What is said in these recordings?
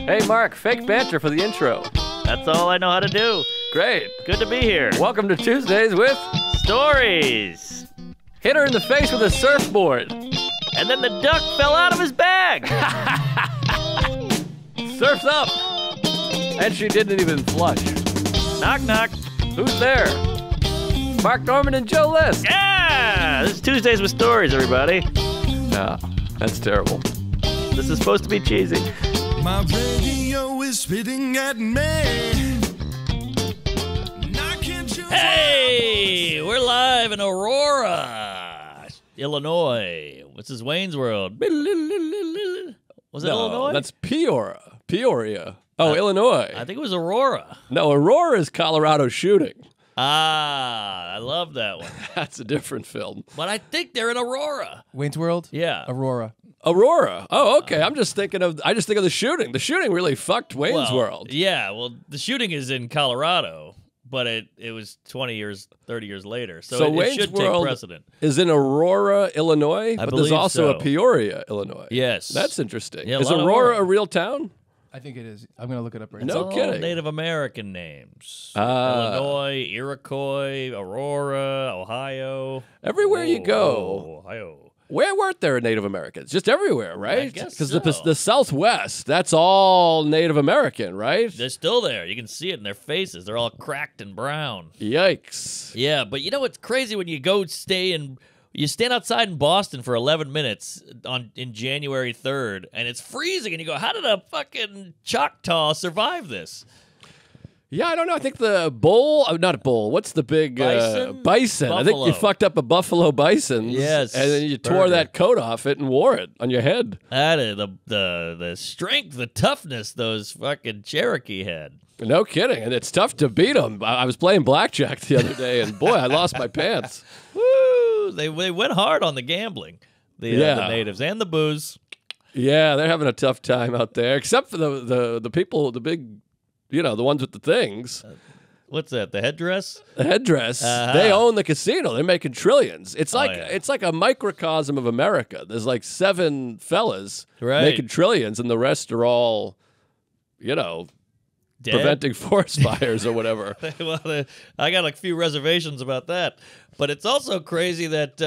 Hey, Mark, fake banter for the intro. That's all I know how to do. Great. Good to be here. Welcome to Tuesdays with Stories. Hit her in the face with a surfboard. And then the duck fell out of his bag. Surf's up. And she didn't even flush. Knock, knock. Who's there? Mark Norman and Joe List. Yeah! This is Tuesdays with Stories, everybody. Nah, that's terrible. This is supposed to be cheesy. My radio is spitting at me. Hey! We're live in Aurora, Illinois. What's this, Wayne's World? Was it Illinois? That's Peoria. Oh, Illinois. I think it was Aurora. No, Aurora is Colorado shooting. Ah, I love that one. That's a different film. But I think they're in Aurora. Wayne's World? Yeah. Aurora. Oh, okay. I just think of the shooting. The shooting really fucked Wayne's World. Yeah, well, the shooting is in Colorado, but it was 20 years, 30 years later. So it should take precedent. Is in Aurora, Illinois, but there's also so. a Peoria, Illinois. Yes. That's interesting. Yeah, is Aurora a real town? I think it is. I'm going to look it up right It's now. No all kidding. Native American names. Illinois, Iroquois, Aurora, Ohio. Everywhere you go. Ohio. Where weren't there Native Americans? Just everywhere, right? I guess Because so. the Southwest, that's all Native American, right? They're still there. You can see it in their faces. They're all cracked and brown. Yikes. Yeah, but you know what's crazy when you go you stand outside in Boston for 11 minutes in January 3rd, and it's freezing, and you go, how did a fucking Choctaw survive this? Yeah, I don't know. I think the bull, not a bull. What's the big Bison? bison? I think you Buffalo. fucked up a buffalo bison. Yes, and then you tore burger. that coat off it and wore it on your head. That is the strength, the toughness those fucking Cherokee had. No kidding, and it's tough to beat them. I was playing blackjack the other day, and boy, I lost my pants. Woo! They went hard on the gambling, the natives, and the booze. Yeah, they're having a tough time out there, except for the people, the big, the ones with the things. What's that? The headdress? The headdress. Uh-huh. They own the casino. They're making trillions. It's like yeah. it's like a microcosm of America. There's like 7 fellas Right. making trillions, and the rest are all, Dead? preventing forest fires or whatever. Well, I got a few reservations about that. But it's also crazy that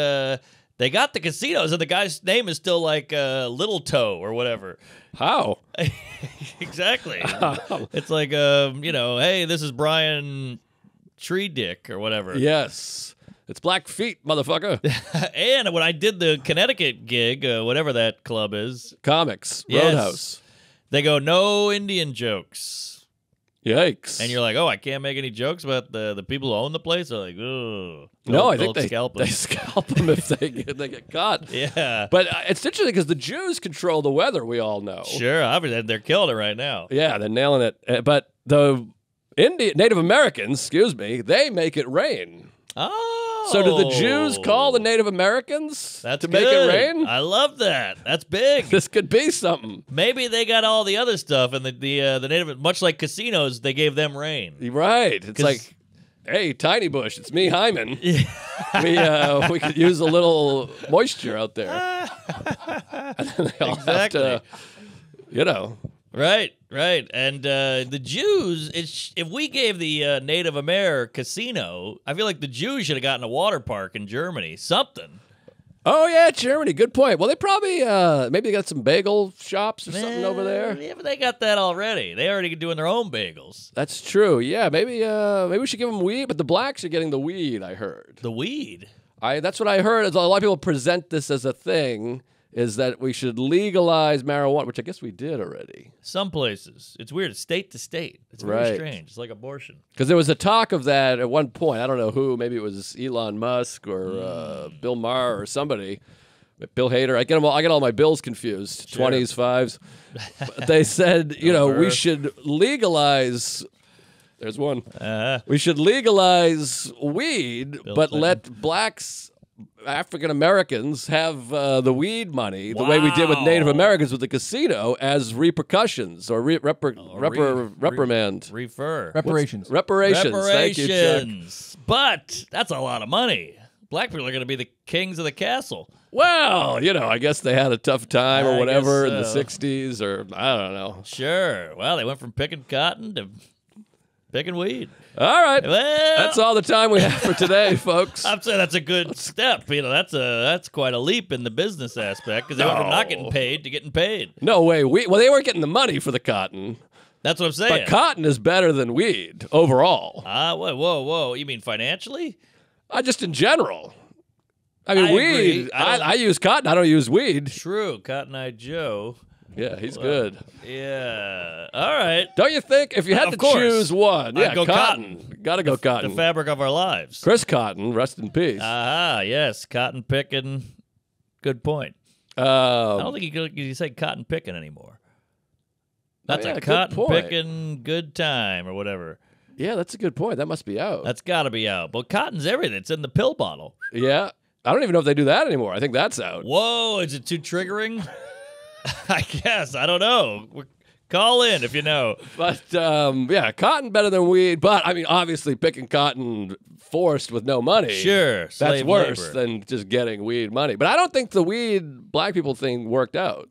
they got the casinos, and the guy's name is still like Little Toe or whatever. How? Exactly. It's like, hey, this is Brian Tree Dick or whatever. Yes. It's Blackfeet, motherfucker. And when I did the Connecticut gig, whatever that club is, Comics. Yes. Roadhouse. they go, no Indian jokes. Yikes. And you're like, oh, I can't make any jokes about the people who own the place? They're like, oh. No, I think scalp they them. scalp them if they get caught. Yeah. But it's interesting because the Jews control the weather, we all know. Sure, obviously, they're killing it right now. Yeah, they're nailing it. But the Native Americans, they make it rain. Oh. So do the Jews call the Native Americans That's to good. make it rain? I love that. That's big. This could be something. Maybe they got all the other stuff, and the Native, much like casinos, they gave them rain. Right. It's like, hey, Tiny Bush, it's me, Hyman. We could use a little moisture out there. And then they all have to, Right. And the Jews, if we gave the Native American casino, I feel like the Jews should have gotten a water park in Germany. Something. Oh, yeah, Germany. Good point. Well, they probably, maybe they got some bagel shops or something over there. Yeah, but they got that already. They already doing their own bagels. That's true. Yeah, maybe we should give them weed, but the blacks are getting the weed, I heard. The weed. That's what I heard. Is a lot of people present this as a thing, is that we should legalize marijuana, which I guess we did already. Some places. It's weird. It's state to state. It's very Right. strange. It's like abortion. Because there was a talk of that at one point. I don't know who. Maybe it was Elon Musk or Bill Maher or somebody. Bill Hader. I get all my bills confused. Sure. 20s, 5s. But they said, we should legalize. There's one. We should legalize weed, but Clinton. let blacks, African Americans, have the weed money the way we did with Native Wow. Americans with the casino as repercussions or reprimand. Reparations. Reparations. Thank you, Chuck. Reparations. But that's a lot of money. Black people are going to be the kings of the castle. Well, I guess they had a tough time or I whatever guess in the so. 60s or I don't know. Sure. Well, they went from picking cotton to picking weed. All right. Well, That's all the time we have for today, folks. I'm saying that's a good step. That's quite a leap in the business aspect because they went from not getting paid to getting paid. No way. Well, they weren't getting the money for the cotton. That's what I'm saying. But cotton is better than weed overall. Whoa. You mean financially? Just in general. I mean, I weed. agree. I use cotton. I don't use weed. True. Cotton Eye Joe. Yeah, he's good. Yeah. All right. Don't you think? If you had Of to course. choose one, I'd go cotton. Gotta go cotton. The fabric of our lives. Chris Cotton, rest in peace. Aha, yes. Cotton picking. Good point. I don't Um, think you say cotton picking anymore. That's yeah, a good cotton point. picking good time or whatever. yeah, that's a good point. That must be out. That's got to be out. But cotton's everything. It's in the pill bottle. Yeah. I don't even know if they do that anymore. I think that's out. Whoa, is it too triggering? I guess. I don't know. Call in if you know. But, yeah, cotton better than weed. But, I mean, obviously picking cotton forced with no money. Sure. That's slave worse labor. than just getting weed money. But I don't think the weed black people thing worked out.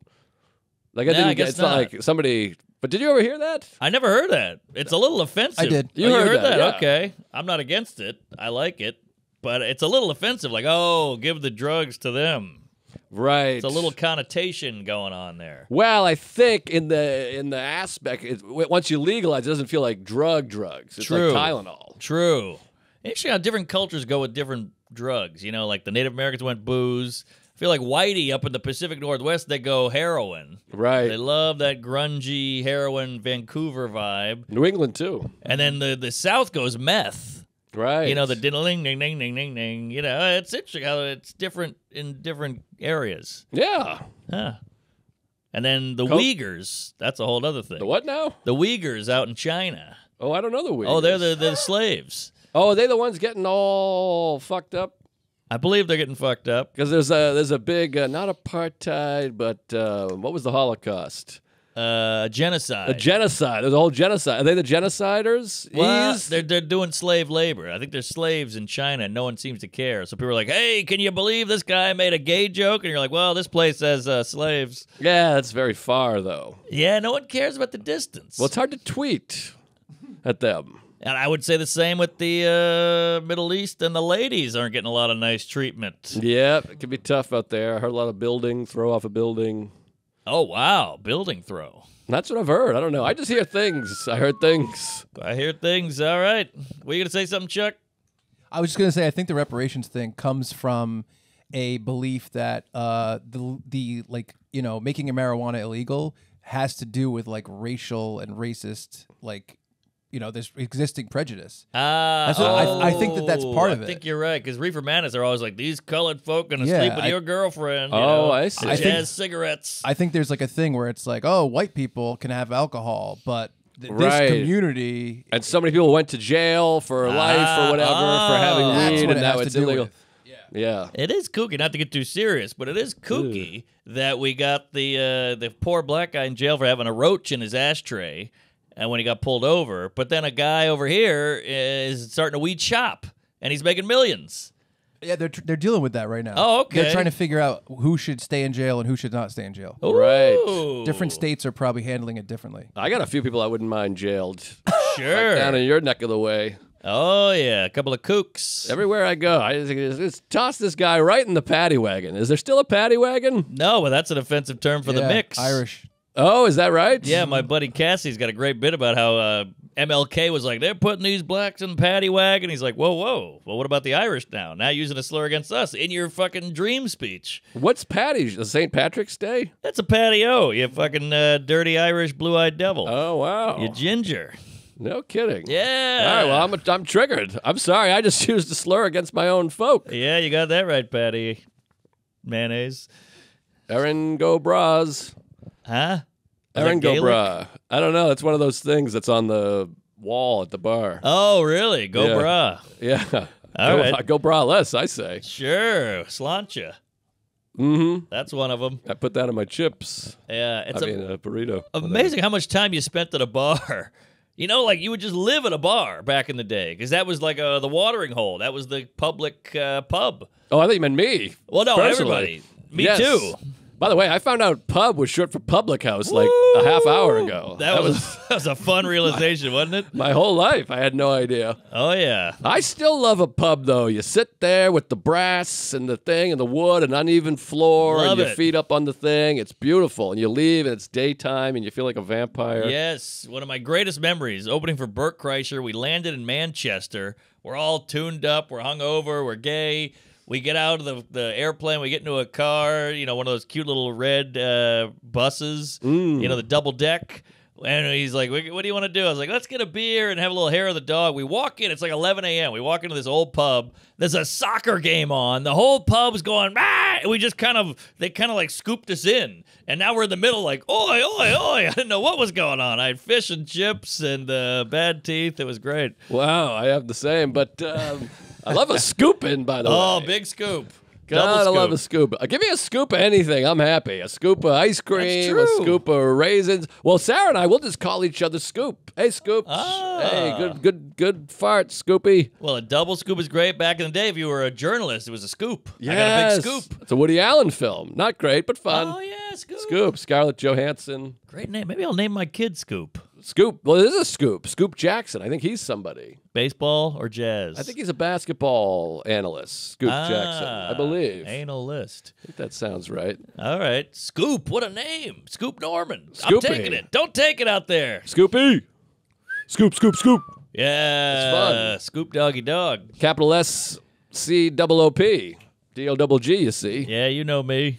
Like, I guess it's not like somebody... But did you ever hear that? I never heard that. It's a little offensive. I did. You You heard that, yeah. Okay. I'm not against it. I like it. But it's a little offensive. Like, oh, give the drugs to them. Right. It's a little connotation going on there. Well, I think in the aspect, once you legalize, it doesn't feel like drugs. It's True. like Tylenol. True. Interesting how different cultures go with different drugs. Like the Native Americans went booze. I feel like Whitey up in the Pacific Northwest, they go heroin. Right. They love that grungy heroin Vancouver vibe. New England, too. And then the South goes meth. Right. The ding, ding, ding, ding, ding, ding. It's interesting how it's different in different areas. Yeah. Huh. And then the Coke. Uyghurs, that's a whole other thing. The what now? The Uyghurs out in China. Oh, I don't know the weed. Oh, they're the slaves. Oh, are they the ones getting all fucked up? I believe they're getting fucked up. Because there's a big, not apartheid, but what was the Holocaust? Genocide. A genocide. There's a whole genocide. Are they the genociders? Well, Ease? they're doing slave labor. I think they're slaves in China, and no one seems to care. So people are like, hey, can you believe this guy made a gay joke? And you're like, well, this place has slaves. Yeah, that's very far, though. Yeah, no one cares about the distance. Well, it's hard to tweet at them. And I would say the same with the Middle East, and the ladies aren't getting a lot of nice treatment. Yeah, it can be tough out there. I heard a lot of throw off a building. Oh, wow. Building throw. That's what I've heard. I don't know. I just hear things. I heard things. I hear things. All right. Were you going to say something, Chuck? I was just gonna say I think the reparations thing comes from a belief that the making marijuana illegal has to do with like racial and racist there's existing prejudice. That's what I think that's part of it. I think you're right, because reefer madness are always like, these colored folk going to Yeah, sleep with your girlfriend. I see. The I jazz think- cigarettes. I think there's like a thing where it's like, oh, white people can have alcohol, but Right. this community. And so many people went to jail for life or whatever for having That's weed, what and it now has it's to do illegal. with. Yeah. It is kooky, not to get too serious, but it is kooky that we got the poor black guy in jail for having a roach in his ashtray, and when he got pulled over. But then a guy over here is starting a weed shop, and he's making millions. Yeah, they're dealing with that right now. Oh, okay. They're trying to figure out who should stay in jail and who should not stay in jail. Right. Ooh. Different states are probably handling it differently. I got a few people I wouldn't mind jailed. Sure. Down in your neck of the way. Oh, yeah. A couple of kooks. Everywhere I go, I just toss this guy right in the paddy wagon. Is there still a paddy wagon? No, but that's an offensive term for the Yeah, mix. Irish. Oh, is that right? Yeah, my buddy Cassie's got a great bit about how MLK was like, they're putting these blacks in paddy wagon. He's like, whoa. Well, what about the Irish now? Now using a slur against us in your fucking dream speech. What's paddy? St. Patrick's Day? That's a patio, you fucking dirty Irish blue-eyed devil. Oh, wow. You ginger. No kidding. Yeah. All right, well, I'm triggered. I'm sorry. I just used a slur against my own folk. Yeah, you got that right, Patty. Mayonnaise. Erin go bras. Huh? Is Erin that go Gaelic? bra. I don't know. That's one of those things that's on the wall at the bar. Oh, really? Go Yeah. bra. Yeah. All go, right. go bra less, I say. Sure. Slancha. Mm-hmm. That's one of them. I put that in my chips. Yeah. It's I mean, a burrito. amazing how much time you spent at a bar. Like you would just live at a bar back in the day, because that was like the watering hole. That was the public pub. Oh, I thought you meant me. Well, no, Personally. everybody. Me Yes. too. By the way, I found out pub was short for public house like a half hour ago. That was a fun realization, wasn't it? my whole life. I had no idea. Oh, yeah. I still love a pub, though. You sit there with the brass and the thing and the wood and uneven floor Love and your it. feet up on the thing. It's beautiful. And you leave and it's daytime and you feel like a vampire. Yes, one of my greatest memories, opening for Burt Kreischer. We landed in Manchester. We're all tuned up. We're hungover. We're gay. We get out of the airplane. We get into a car, one of those cute little red buses, the double deck. And he's like, what do you want to do? I was like, let's get a beer and have a little hair of the dog. We walk in. It's like 11 a.m. We walk into this old pub. There's a soccer game on. The whole pub's going, ah! And we just they kind of like scooped us in. And now we're in the middle like, oi, oi, oi. I didn't know what was going on. I had fish and chips and bad teeth. It was great. Wow, I have the same. But I love a scoop in, by the way. Oh, big scoop. God, I Double love a scoop. scoop. Give me a scoop of anything. I'm happy. A scoop of ice cream, That's a true. scoop of raisins. Well, Sarah and I, we'll just call each other Scoop. Hey, Scoop. Ah. Hey, good fart, Scoopy. Well, a double scoop is great. Back in the day, if you were a journalist, it was a scoop. I got a Yes. big scoop. It's a Woody Allen film. Not great, but fun. Oh, yeah, scoop. Scoop. Scarlett Johansson. Great name. Maybe I'll name my kid Scoop. Scoop. Well, it is a Scoop. Scoop Jackson. I think he's somebody. Baseball or jazz? I think he's a basketball analyst. Scoop Jackson, I believe. Anal list. I think that sounds right. All right. Scoop. What a name. Scoop Norman. I'm Scoopy. taking it. Don't take it out there. Scoopy. Scoop, scoop, scoop. Yeah. fun. Scoop doggy dog. Capital SCOOP. DOGG, you see. Yeah, you know me.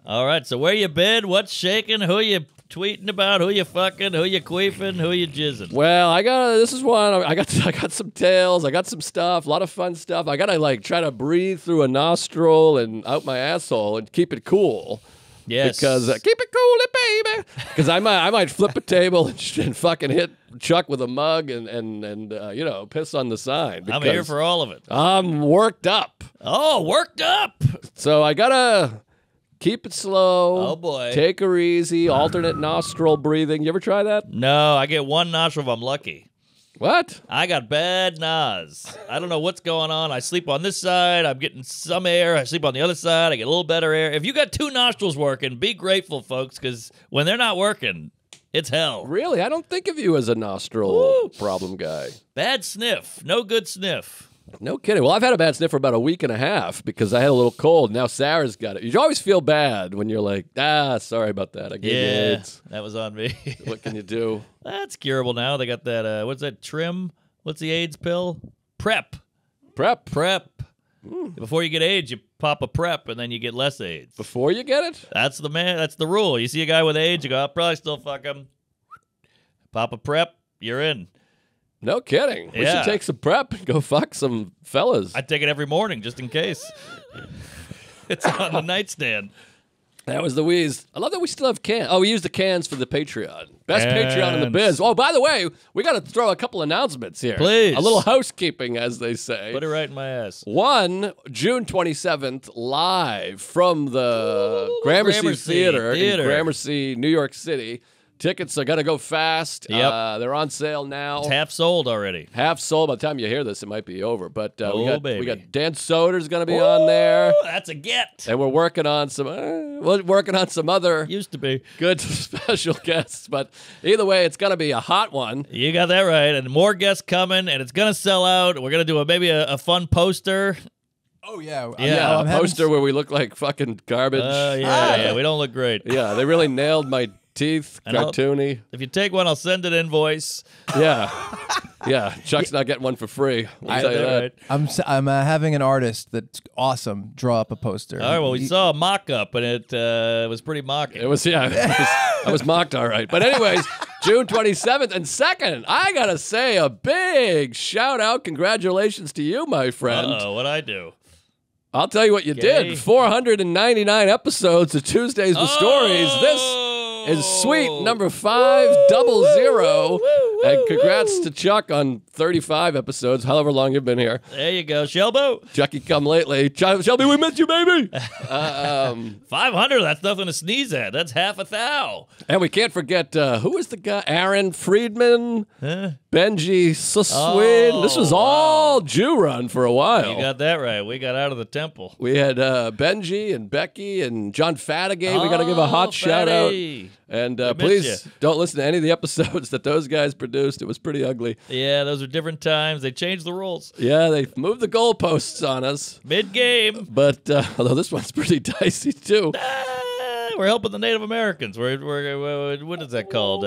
All right. So where you been? What's shaking? Who you tweeting about? Who you fucking? Who you queefing? Who you jizzing? Well, this is one. I got some tales. I got some stuff. A lot of fun stuff. I gotta try to breathe through a nostril and out my asshole and keep it cool. Yes. Because keep it cool, baby. Because I might flip a table and fucking hit Chuck with a mug and piss on the sign. I'm here for all of it. I'm worked up. Oh, worked up. So I gotta keep it slow. Oh, boy. Take her easy. Alternate nostril breathing. You ever try that? No, I get one nostril if I'm lucky. What? I got bad nos. I don't know what's going on. I sleep on this side. I'm getting some air. I sleep on the other side. I get a little better air. If you got two nostrils working, be grateful, folks, because when they're not working, it's hell. Really? I don't think of you as a nostril problem guy. Bad sniff. No good sniff. No kidding. Well, I've had a bad sniff for about a week and a half because I had a little cold. Now Sarah's got it. You always feel bad when you're like, sorry about that. I gave you AIDS. That was on me. What can you do? That's curable now. They got that, what's that, trim? What's the AIDS pill? Prep. Prep. Before you get AIDS, you pop a prep, and then you get less AIDS. Before you get it? That's the rule. You see a guy with AIDS, you go, I'll probably still fuck him. Pop a prep, you're in. No kidding. We Yeah. should take some prep and go fuck some fellas. I take it every morning just in case. It's on the nightstand. That was the wheeze. I love that we still have cans. Oh, we use the cans for the Patreon. Best Patreon in the Cans. biz. Oh, by the way, we got to throw a couple announcements here. Please. A little housekeeping, as they say. Put it right in my ass. One, June 27th, live from the Gramercy Gramercy Theater in Theater. Gramercy, New York City. Tickets are going to go fast. Yep. They're on sale now. It's half sold already. Half sold. By the time you hear this, it might be over. But baby. we got Dan Soder's going to be on there. Ooh, that's a get. And we're working on some other Used to be. good special guests. But either way, it's going to be a hot one. You got that right. And more guests coming, and it's going to sell out. We're going to do maybe a fun poster. Oh yeah, Yeah, I'm a having poster where we look like fucking garbage. Yeah, we don't look great. Yeah, they really nailed my teeth. And I'll- Cartoony. If you take one, I'll send an invoice. Yeah. Yeah. Chuck's not getting one for free. I'll tell you that. Right. I'm having an artist that's awesome draw up a poster. All right, well, we saw a mock-up, and it was pretty mocking. It was, I was mocked all right. But anyways, June 27th and 2nd, I got to say a big shout out. Congratulations to you, my friend. Uh-oh, what'd I do? I'll tell you what you Okay. did. 499 episodes of Tuesdays with Stories. This is sweet number 500. And congrats to Chuck on 35 episodes, however long you've been here. There you go, Shelbo. Chucky, come lately. Shelby, we miss you, baby. 500, that's nothing to sneeze at. That's half a thou. And we can't forget, who was the guy? Aaron Friedman, Benji Suswin. This was all Jew run for a while. You got that right. We got out of the temple. We had Benji and Becky and John Fatigate. We got to give a hot shout out. And please don't listen to any of the episodes that those guys produced. It was pretty ugly. Yeah, those are different times. They changed the rules. Yeah, they moved the goalposts on us. Mid-game. But although this one's pretty dicey, too. We're helping the Native Americans. We're what is that called?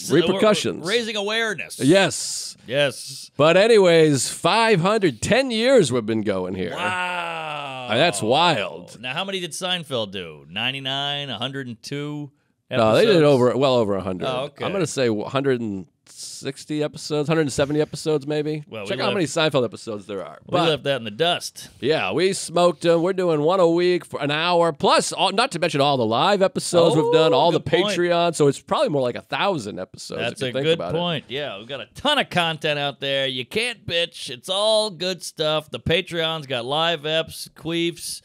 Repercussions. We're raising awareness. Yes. Yes. But anyways, 510 years we've been going here. Wow. That's wild. Now, how many did Seinfeld do? 99, 102 episodes? No, they did well over 100. Oh, okay. I'm going to say 160 episodes, 170 episodes maybe. Well, Check out how many Seinfeld episodes there are. We left that in the dust. Yeah, we smoked them. We're doing one a week for an hour, plus, not to mention all the live episodes we've done, all the Patreon. So it's probably more like 1,000 episodes. That's if you a think good about point. Yeah, we've got a ton of content out there. You can't bitch. It's all good stuff. The Patreon's got live eps, queefs,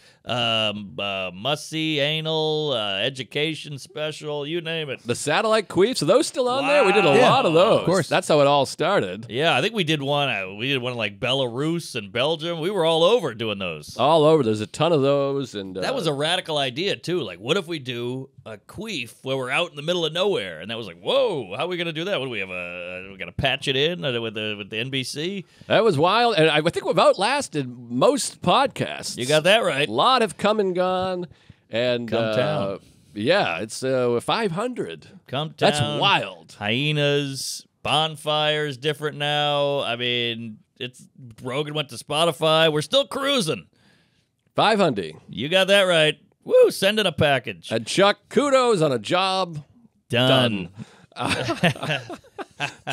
must-see, anal, education special, you name it. The satellite queefs, are those still on there? We did a lot of those. Of course. That's how it all started. Yeah, I think we did one. We did one in like Belarus and Belgium. We were all over doing those. All over. There's a ton of those. And That was a radical idea, too. Like, what if we do a queef where we're out in the middle of nowhere? And that was like, whoa, how are we going to do that? What do we have? We got to patch it in with the NBC? That was wild. And I think we've outlasted most podcasts. You got that right. A lot have come and gone. And Come town. Yeah, it's 500. Come town. That's wild. Hyenas, bonfires, different now. I mean, Rogan went to Spotify. We're still cruising. 500. You got that right. Woo, send in a package. And Chuck, kudos on a job Done.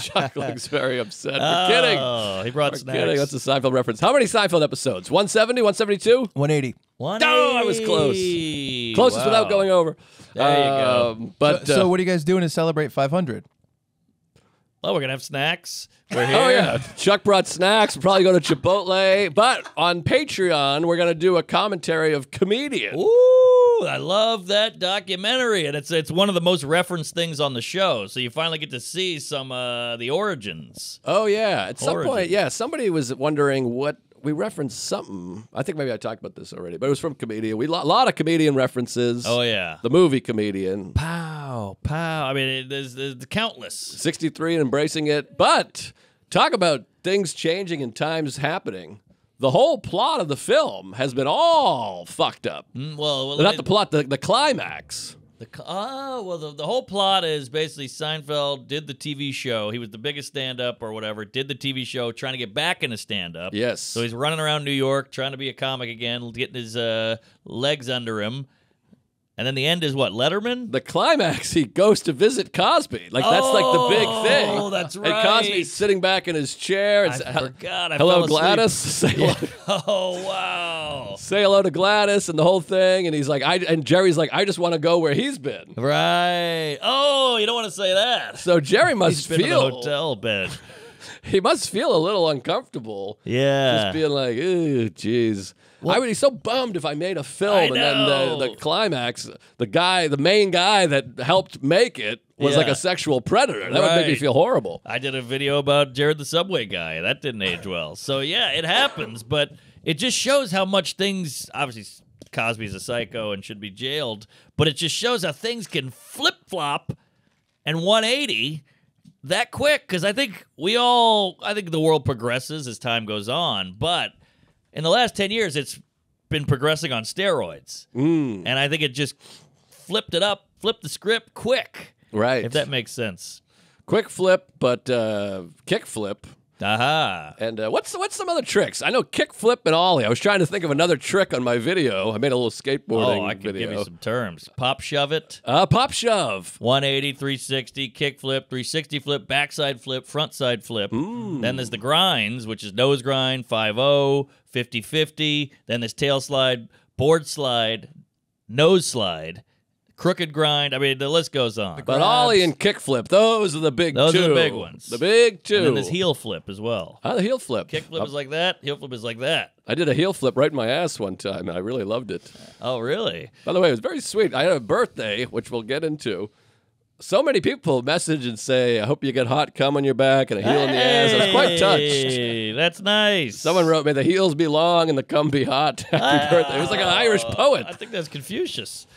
Chuck looks very upset. We're kidding. Oh, he brought We're snacks. kidding. That's a Seinfeld reference. How many Seinfeld episodes? 170, 172? 180. 180. Oh, I was close. Closest without going over. There you go. But So what are you guys doing to celebrate 500? Well, we're going to have snacks. We're here. oh yeah, Chuck brought snacks. We'll probably go to Chipotle. But on Patreon, we're gonna do a commentary of Comedian. Ooh, I love that documentary, and it's one of the most referenced things on the show. So you finally get to see some the origins. Oh yeah, at some Origin. point, yeah, somebody was wondering what we referenced something. I think maybe I talked about this already, but it was from Comedian. We a lot of Comedian references. Oh yeah, The movie Comedian. pow pow. I mean, there's countless. 63 and embracing it. But talk about things changing and times happening. The whole plot of the film has been all fucked up. Well, Not the plot, the climax. The whole plot is basically Seinfeld did the TV show. He was the biggest stand-up or whatever. Did the TV show, trying to get back into stand-up. Yes. So he's running around New York trying to be a comic again, getting his legs under him. And then the end is what? Letterman? The climax, he goes to visit Cosby. Like, that's like the big thing. Oh, that's right. And Cosby's sitting back in his chair. I forgot. I hello, fell asleep. Gladys. Say hello. Oh, wow. Say hello to Gladys and the whole thing. And he's like, and Jerry's like, I just want to go where he's been. Right. Oh, you don't want to say that. So Jerry must He's been in the feel, hotel bed. he must feel a little uncomfortable. Yeah. Just being like, ooh, jeez. I would be so bummed if I made a film I and then know. the climax, the main guy that helped make it was like Yeah. a sexual predator. That would make me Right. feel horrible. I did a video about Jared the Subway guy. That didn't age well. So, yeah, it happens, but it just shows how much things, obviously, Cosby's a psycho and should be jailed, but it just shows how things can flip-flop and 180 that quick, because I think the world progresses as time goes on, but in the last 10 years, it's been progressing on steroids. And I think it just flipped the script quick. Right. If that makes sense. Quick flip, but kick flip. Aha. And what's some other tricks? I know kick flip and ollie. I was trying to think of another trick on my video. I made a little skateboarding Oh, I can video. give you some terms. Pop shove it. Pop shove. 180, 360, kick flip, 360 flip, backside flip, front side flip. Then there's the grinds, which is nose grind, 5-0, 50-50. Then there's tail slide, board slide, nose slide, crooked grind. I mean, the list goes on. But ollie and kickflip, those are the big two. Those are the big ones. The big two. And then there's heel flip as well. The heel flip. Kick flip is like that. Heel flip is like that. I did a heel flip right in my ass one time, and I really loved it. Oh, really? By the way, it was very sweet. I had a birthday, which we'll get into. So many people message and say, I hope you get hot cum on your back and a heel in the ass. I was quite touched. Hey, that's nice. Someone wrote, may the heels be long and the cum be hot. Happy birthday. It was like an Irish poet. I think that's Confucius.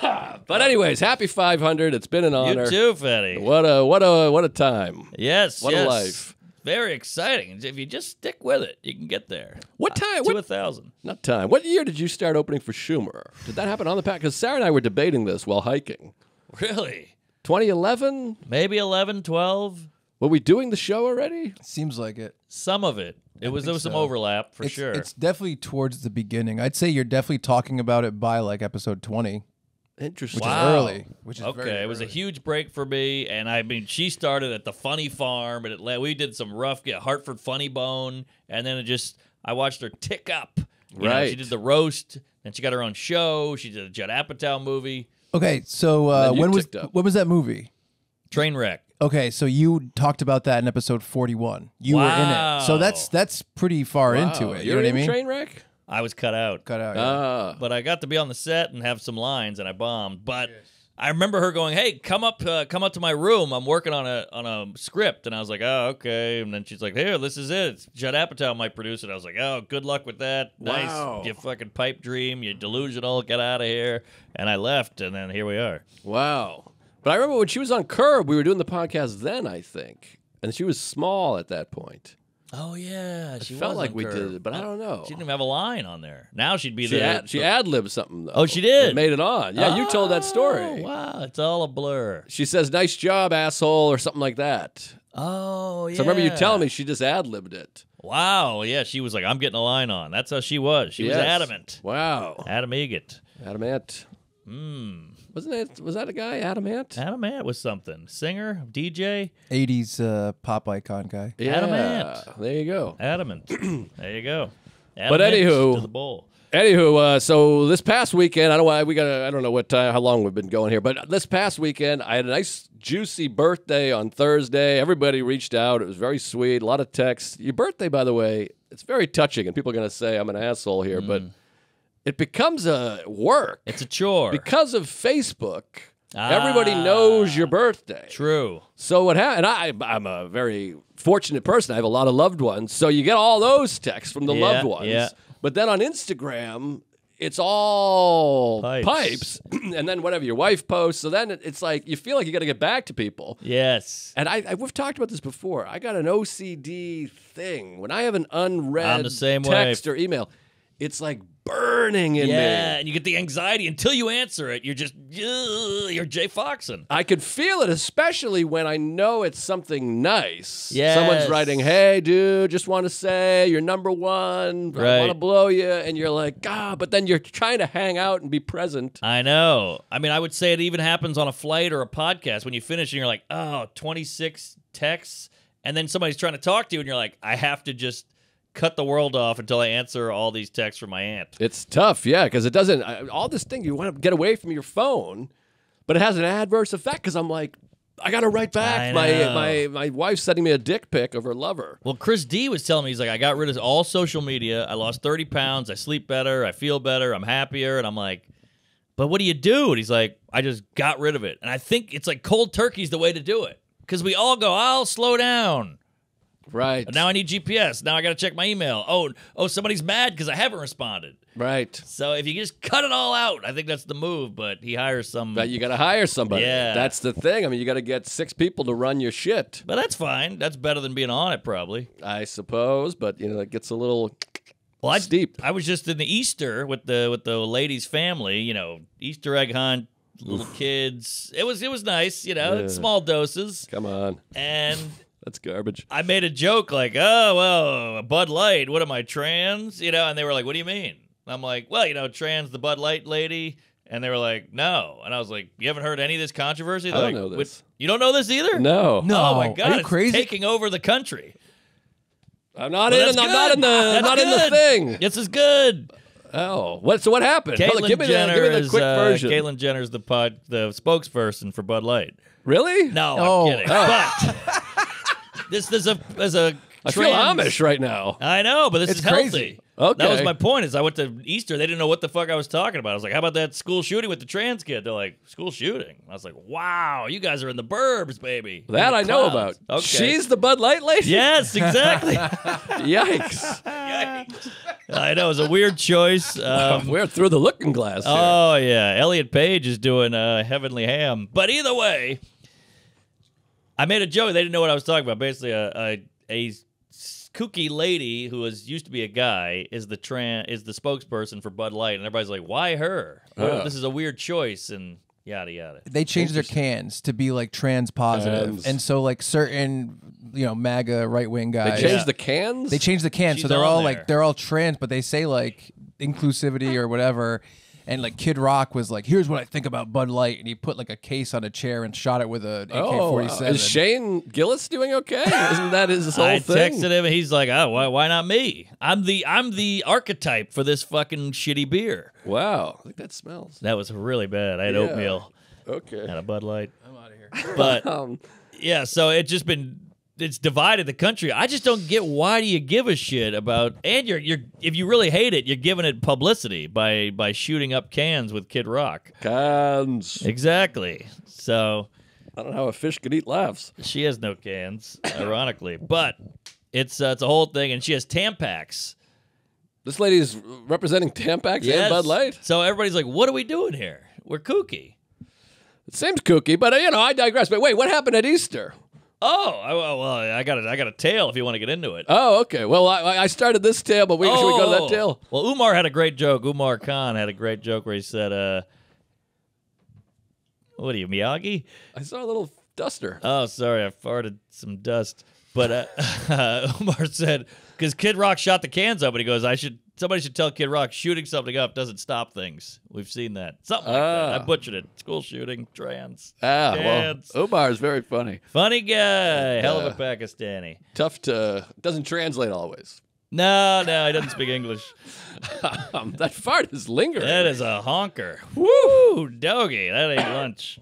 But anyways, happy 500. It's been an honor. You too, Fatty. What a time. Yes. What a life. Very exciting. If you just stick with it, you can get there. What time? To 1,000. Not time. What year did you start opening for Schumer? Did that happen on the pack? Because Sarah and I were debating this while hiking. Really? 2011? Maybe 11, 12. Were we doing the show already? Seems like it. Some of it. There was some so. overlap for sure. It's definitely towards the beginning. I'd say you're definitely talking about it by like episode 20. Interesting. Which is early. Which is okay. very It was a early. huge break for me, and I mean, she started at the Funny Farm, and we did some rough, Hartford Funny Bone, and then I watched her tick up. You know, she did the roast, then she got her own show. She did a Judd Apatow movie. Okay, so when was that movie? Trainwreck. Okay, so you talked about that in episode 41. You were in it, so that's pretty far into it. You know what I mean? Trainwreck? I was cut out. Yeah. But I got to be on the set and have some lines, and I bombed. But I remember her going, "Hey, come up to my room. I'm working on a script." And I was like, "Oh, okay." And then she's like, "Here, this is it. Judd Apatow might produce it." I was like, "Oh, good luck with that. Nice, Wow. you fucking pipe dream. You're delusional. Get out of here." And I left, and then here we are. Wow. But I remember when she was on Curb, we were doing the podcast then, I think. And she was small at that point. Oh yeah, she felt was like on we Curb. did it, but I don't know. She didn't even have a line on there. Now she'd be She ad-libbed something, though. Oh, she did? It made it on. Yeah, you told that story. Oh, wow, it's all a blur. She says, nice job, asshole, or something like that. Oh, yeah. So I remember you telling me she just ad-libbed it. Wow, yeah, she was like, I'm getting a line on. That's how she was. She was adamant. Wow. Adam Egget. Adamant. Was that a guy, Adamant? Adamant was something. Singer, DJ. 80s pop icon guy. Yeah. Adamant. There you go. Adamant. There you go. But Adamant anywho- to the bowl. Anywho, so this past weekend, I don't know what time, how long we've been going here, but this past weekend, I had a nice juicy birthday on Thursday. Everybody reached out. It was very sweet. A lot of texts. Your birthday, by the way, it's very touching, and people are going to say I'm an asshole here, but it becomes a work. It's a chore. Because of Facebook. Everybody knows your birthday. True. So what happened? I'm a very fortunate person. I have a lot of loved ones. So you get all those texts from the loved ones. Yeah. But then on Instagram, it's all Pipes. pipes. And then whatever your wife posts. So then it's like you feel like you got to get back to people. Yes. And we've talked about this before. I got an OCD thing. When I have an unread I'm the same text way. or email, it's like burning in me. Yeah, and you get the anxiety until you answer it. You're just, you're Jay Foxen. I could feel it, especially when I know it's something nice. Yes. Someone's writing, hey, dude, just want to say you're number one. I Right. want to blow you. And you're like, but then you're trying to hang out and be present. I know. I mean, I would say it even happens on a flight or a podcast when you finish and you're like, 26 texts. And then somebody's trying to talk to you and you're like, I have to just cut the world off until I answer all these texts from my aunt. It's tough, yeah, because it doesn't, all this thing, you want to get away from your phone, but it has an adverse effect because I'm like, I got to write back. My wife's sending me a dick pic of her lover. Well, Chris D was telling me, he's like, I got rid of all social media. I lost 30 pounds. I sleep better. I feel better. I'm happier. And I'm like, but what do you do? And he's like, I just got rid of it. And I think it's like cold turkey's the way to do it. Because we all go, I'll slow down. Right. Now I need GPS. Now I got to check my email. Oh, somebody's mad because I haven't responded. Right. So if you just cut it all out, I think that's the move. But he hires some. But you got to hire somebody. Yeah. That's the thing. I mean, you got to get 6 people to run your shit. But that's fine. That's better than being on it, probably. I suppose, but it gets a little Well, steep. I was just in the Easter with the lady's family. Easter egg hunt, little kids. It was nice. It's small doses. Come on. And That's garbage. I made a joke like, oh, well, a Bud Light. What am I, trans? And they were like, what do you mean? I'm like, well, trans, the Bud Light lady. And they were like, no. And I was like, you haven't heard any of this controversy? They're I don't like, know this. You don't know this either? No. Oh, my God. Are you it's crazy? taking over the country. I'm not Well, in. that's I'm not in the. good. I'm not in the That's thing. good. This is good. Oh, what happened? Hold on, Caitlyn give me Jenner the quick version. Caitlyn Jenner's the spokesperson for Bud Light. Really? No, Oh. I'm kidding. But there's a I feel Amish right now. I know, but this It's is healthy. crazy. Okay. That was my point. Is I went to Easter, they didn't know what the fuck I was talking about. I was like, "How about that school shooting with the trans kid?" They're like, "School shooting." I was like, "Wow, you guys are in the burbs, baby." That In the I know clouds. about. Okay. She's the Bud Light lady? Yes, exactly. Yikes. I know it was a weird choice. We're through the looking glass here. Oh yeah, Elliot Page is doing Heavenly Ham. But either way, I made a joke. They didn't know what I was talking about. Basically, a kooky lady who used to be a guy is the spokesperson for Bud Light, and everybody's like, "Why her? This is a weird choice," and yada yada. They changed their cans to be like trans positive, Cans. and so like certain MAGA right wing They guys. changed the cans? They changed the cans, She's so they're on all there. like they're all trans, but they say like inclusivity or whatever. And like Kid Rock was like, "Here's what I think about Bud Light," and he put like a case on a chair and shot it with an AK-47. Is Shane Gillis doing okay? Isn't that his whole I thing? texted him, and he's like, "Oh, why not me? I'm the archetype for this fucking shitty beer." Wow. I think that smells. That was really bad. I had Yeah. oatmeal Okay. and a Bud Light. I'm out of here. But yeah, so it's divided the country. I just don't get, why do you give a shit about, and you're if you really hate it, you're giving it publicity by shooting up cans with Kid Rock. Cans. Exactly. So I don't know how a fish could eat laughs. she has no cans, ironically, but it's a whole thing, and she has Tampax. This lady's representing Tampax and Bud Light? So everybody's like, "What are we doing here? We're kooky." It seems kooky, but I digress. But wait, what happened at Easter? Oh, I got a tale if you want to get into it. Oh, okay. Well, I started this tale, but should we go to that tale? Well, Umar had a great joke. Umar Khan had a great joke where he said, "What are you, Miyagi?" I saw a little duster. Oh, sorry, I farted some dust. But Umar said, because Kid Rock shot the cans up, and he goes, somebody should tell Kid Rock shooting something up doesn't stop things. We've seen that. Something like that. I butchered it. School shooting, trans. Cans. Well, Omar is very funny. Funny guy. Hell of a Pakistani. Tough to... Doesn't translate always. No, he doesn't speak English. That fart is lingering. That is a honker. Woo, doggy. That ain't lunch.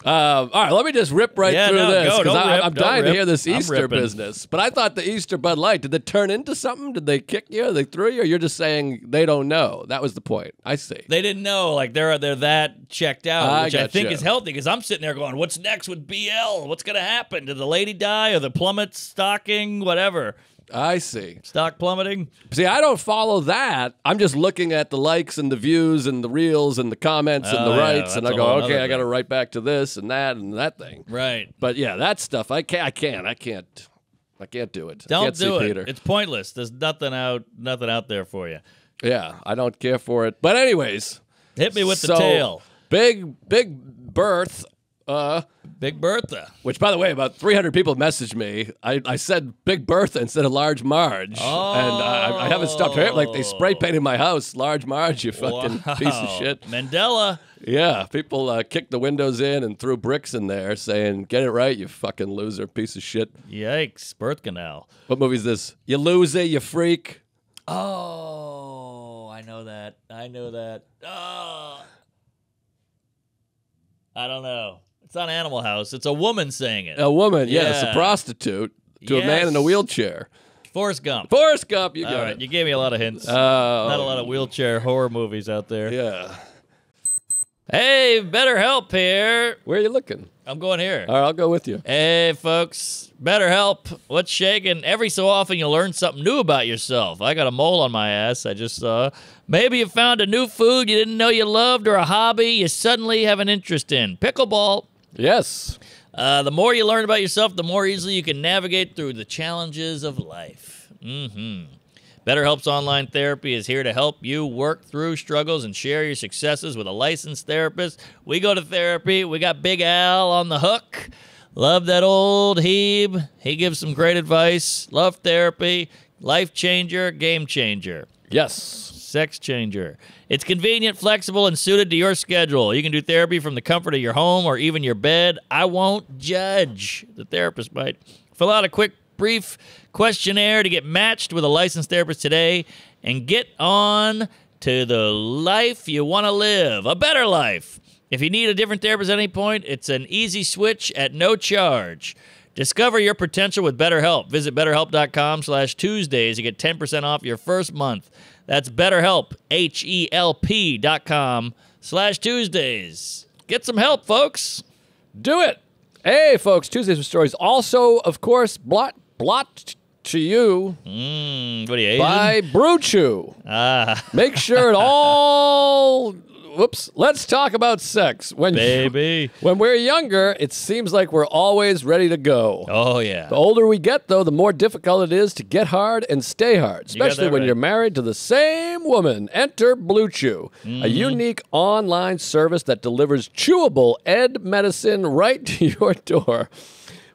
All right, let me just rip right through this go. because Don't rip, I'm don't dying to rip. hear this I'm Easter ripping. business. But I thought the Easter Bud Light, did it turn into something? Did they kick you? They threw you? Or you're just saying they don't know? That was the point. I see. They didn't know, like they're that checked out, which I think gotcha. is healthy because I'm sitting there going, "What's next with BL? What's gonna happen? Did the lady die or the plummet stocking? Whatever, I see. stock plummeting." See, I don't follow that. I'm just looking at the likes and the views and the reels and the comments and Oh, the yeah, rights, and I that's a go, whole okay, other I got to thing. write back to this and that thing. Right? But yeah, that stuff, I can't do it. I Don't can't see do it. Peter. It's pointless. There's nothing out there for you. Yeah, I don't care for it. But anyways, Hit me with the so, tail, Big birth. Big Bertha. Which, by the way, about 300 people messaged me. I said Big Bertha instead of Large Marge. Oh. And I haven't stopped hearing. Like, they spray painted my house, Large Marge, you fucking Wow. piece of shit. Mandela. Yeah, people kicked the windows in and threw bricks in there saying, get it right, you fucking loser, piece of shit. Yikes! Birth canal. What movie is this? You loser, you freak. Oh, I know that. Oh. I don't know. It's not Animal House. It's a woman saying it. A woman, yes, Yeah. a prostitute to a man in a Yes. wheelchair. Forrest Gump. Forrest Gump, you All got right, it. you gave me a lot of hints. Not a Oh, lot of wheelchair horror movies out there. yeah. Hey, BetterHelp here. Where are you looking? I'm going here. All right, I'll go with you. Hey, folks. BetterHelp. What's shaking? Every so often you'll learn something new about yourself. I got a mole on my ass. I just saw. Maybe you found a new food you didn't know you loved or a hobby you suddenly have an interest in. Pickleball. Yes. The more you learn about yourself, the more easily you can navigate through the challenges of life. BetterHelp's online therapy is here to help you work through struggles and share your successes with a licensed therapist. We go to therapy. We got Big Al on the hook. Love that old Hebe. He gives some great advice. Love therapy. Life changer, game changer. Yes. Sex changer. It's convenient, flexible, and suited to your schedule. You can do therapy from the comfort of your home or even your bed. I won't judge. The therapist might. Fill out a quick, brief questionnaire to get matched with a licensed therapist today and get on to the life you want to live, a better life. If you need a different therapist at any point, it's an easy switch at no charge. Discover your potential with BetterHelp. Visit BetterHelp.com/Tuesdays to get 10% off your first month. That's BetterHelp, HELP.com/Tuesdays. Get some help, folks. Do it. Hey, folks, Tuesdays with Stories. Also, of course, brought to you What are you, Asian? by Brew Chew. Ah, Make sure it all... Whoops. Let's talk about sex. baby. When we're younger, it seems like we're always ready to go. Oh, yeah. The older we get, though, the more difficult it is to get hard and stay hard, especially when right. you're married to the same woman. Enter Blue Chew, a unique online service that delivers chewable Ed medicine right to your door.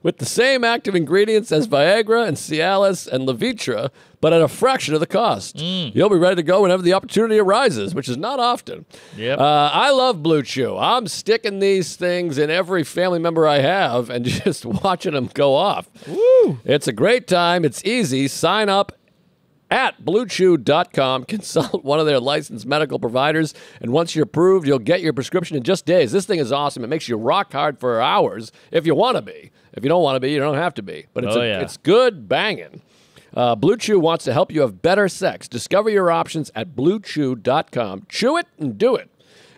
With the same active ingredients as Viagra and Cialis and Levitra, but at a fraction of the cost. You'll be ready to go whenever the opportunity arises, which is not often. Yep. I love Blue Chew. I'm sticking these things in every family member I have and just watching them go off. Woo! It's a great time. It's easy. Sign up at BlueChew.com. Consult one of their licensed medical providers, and once you're approved, you'll get your prescription in just days. This thing is awesome. It makes you rock hard for hours if you want to be. If you don't want to be, you don't have to be. But it's it's good banging. Blue Chew wants to help you have better sex. Discover your options at BlueChew.com. Chew it and do it.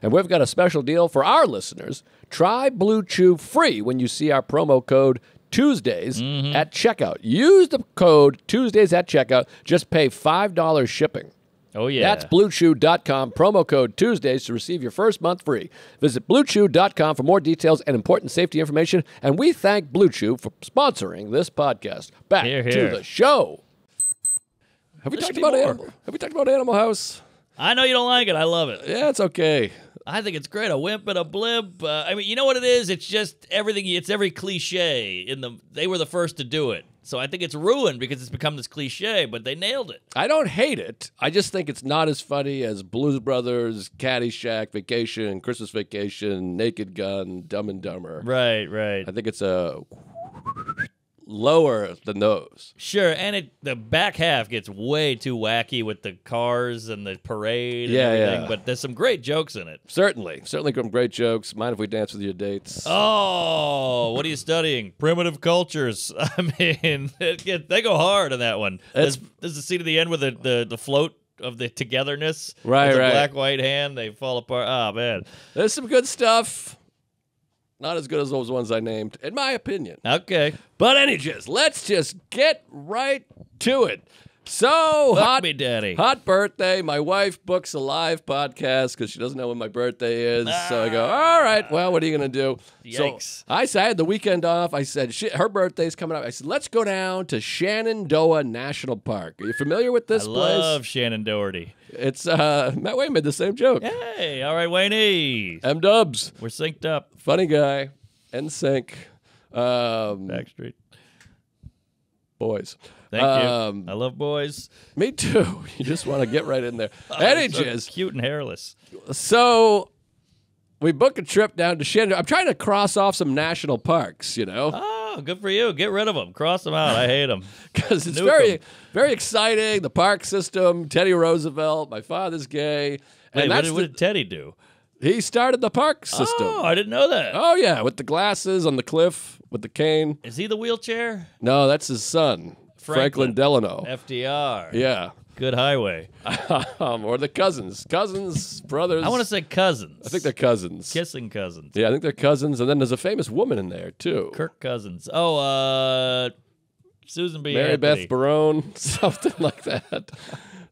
And we've got a special deal for our listeners. Try Blue Chew free when you see our promo code Tuesdays at checkout. Use the code Tuesdays at checkout. Just pay $5 shipping. Oh, yeah. That's BlueChew.com, promo code Tuesdays to receive your first month free. Visit BlueChew.com for more details and important safety information. And we thank Blue Chew for sponsoring this podcast. Back Here, to here. the show. Have we There talked should be about more. Animal? Have we talked about Animal House? I know you don't like it. I love it. Yeah, it's okay. I think it's great. A wimp and a blimp. I mean, you know what it is? It's just everything. It's every cliche. They were the first to do it. So I think it's ruined because it's become this cliche, but they nailed it. I don't hate it. I just think it's not as funny as Blues Brothers, Caddyshack, Vacation, Christmas Vacation, Naked Gun, Dumb and Dumber. Right, right. I think it's lower than those. Sure, and the back half gets way too wacky with the cars and the parade and Yeah, everything, yeah. but there's some great jokes in it. Certainly some great jokes. Mind if we dance with your dates? Oh, what are you studying? Primitive cultures. I mean, they go hard on that one. There's a scene at the end with the float of the togetherness. Right, with the right. black-white hand, they fall apart. Oh, man. There's some good stuff. Not as good as those ones I named, in my opinion. Okay. But let's just get right to it. So, Fuck me, Daddy. Hot birthday. My wife books a live podcast because she doesn't know when my birthday is. So I go, all right, well, what are you going to do? Yikes. So I had the weekend off. I said, her birthday's coming up. I said, let's go down to Shenandoah National Park. Are you familiar with this I place? love Shannon Doherty. It's, Matt Wayne made the same joke. Hey, all right, Wayne. M-Dubs. We're synced up. Funny guy. NSYNC. Backstreet. Boys. Thank you. I love boys. Me too. You just want to get right in there. They're so cute and hairless. So we book a trip down to Shenandoah. I'm trying to cross off some national parks, you know, Oh, good for you. Get rid of them. Cross them out. I hate them. because it's Nuke 'em. very exciting. The park system, Teddy Roosevelt, my father's gay. Wait, And what that's did, what did Teddy do? he started the park system. Oh, I didn't know that. Oh, yeah, with the glasses on the cliff with the cane. Is he the wheelchair? No, that's his son, Franklin Delano. FDR. Yeah. Good highway. Or the cousins, brothers. I want to say cousins. I think they're cousins. Kissing cousins. Yeah, I think they're cousins. And then there's a famous woman in there, too. Kirk Cousins. Oh, Susan B. Mary Anthony. Beth Barone, something like that.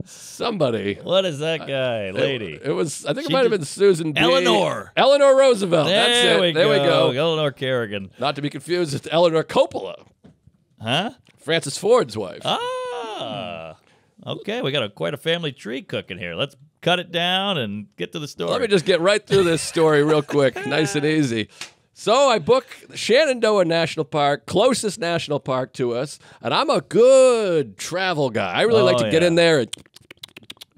Somebody. What is that guy? Lady. It was, I think it She might have did- been Susan B. Eleanor. Eleanor Roosevelt. there That's it. we There we go. Eleanor Kerrigan. Not to be confused with Eleanor Coppola, Huh? Francis Ford's wife. Ah. Okay, we got quite a family tree cooking here. Let's cut it down and get to the story. Let me just get right through this story real quick, nice and easy. So I book Shenandoah National Park, closest national park to us, and I'm a good travel guy. I really like to get yeah. in there and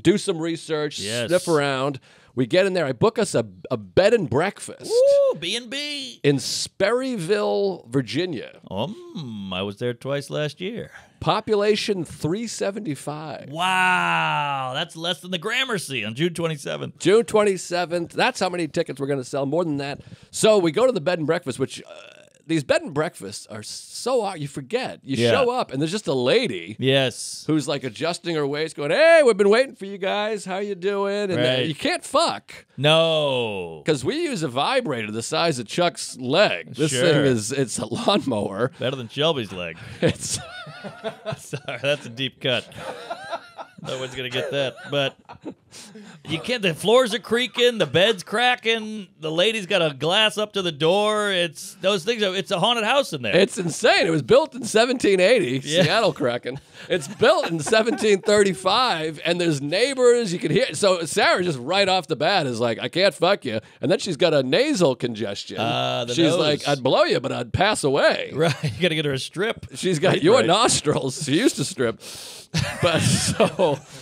do some research, Yes. sniff around. We get in there. I book us a bed and breakfast Woo, B&B. in Sperryville, Virginia. I was there twice last year. Population 375. Wow, that's less than the Gramercy on June 27th. June 27th. That's how many tickets we're going to sell. More than that. So we go to the bed and breakfast, which these bed and breakfasts are so hard. You forget. You show up, and there's just a lady. Yes. Who's like adjusting her waist, going, "Hey, we've been waiting for you guys. How you doing?" And Right. you can't fuck. No. Because we use a vibrator the size of Chuck's leg. This Sure. thing it's a lawnmower. Better than Shelby's leg. It's Sorry, that's a deep cut. No one's gonna get that. But you can't. The floors are creaking, the bed's cracking, the lady's got a glass up to the door. It's those things. It's a haunted house in there. It's insane. It was built in 1780, Yeah. Seattle cracking. It's built in 1735, and there's neighbors. You can hear. So Sarah just right off the bat is like, "I can't fuck you," and then she's got a nasal congestion. The She's nose. like, "I'd blow you, but I'd pass away." Right, you gotta get her a strip. She's got your Right. nostrils. She used to strip, but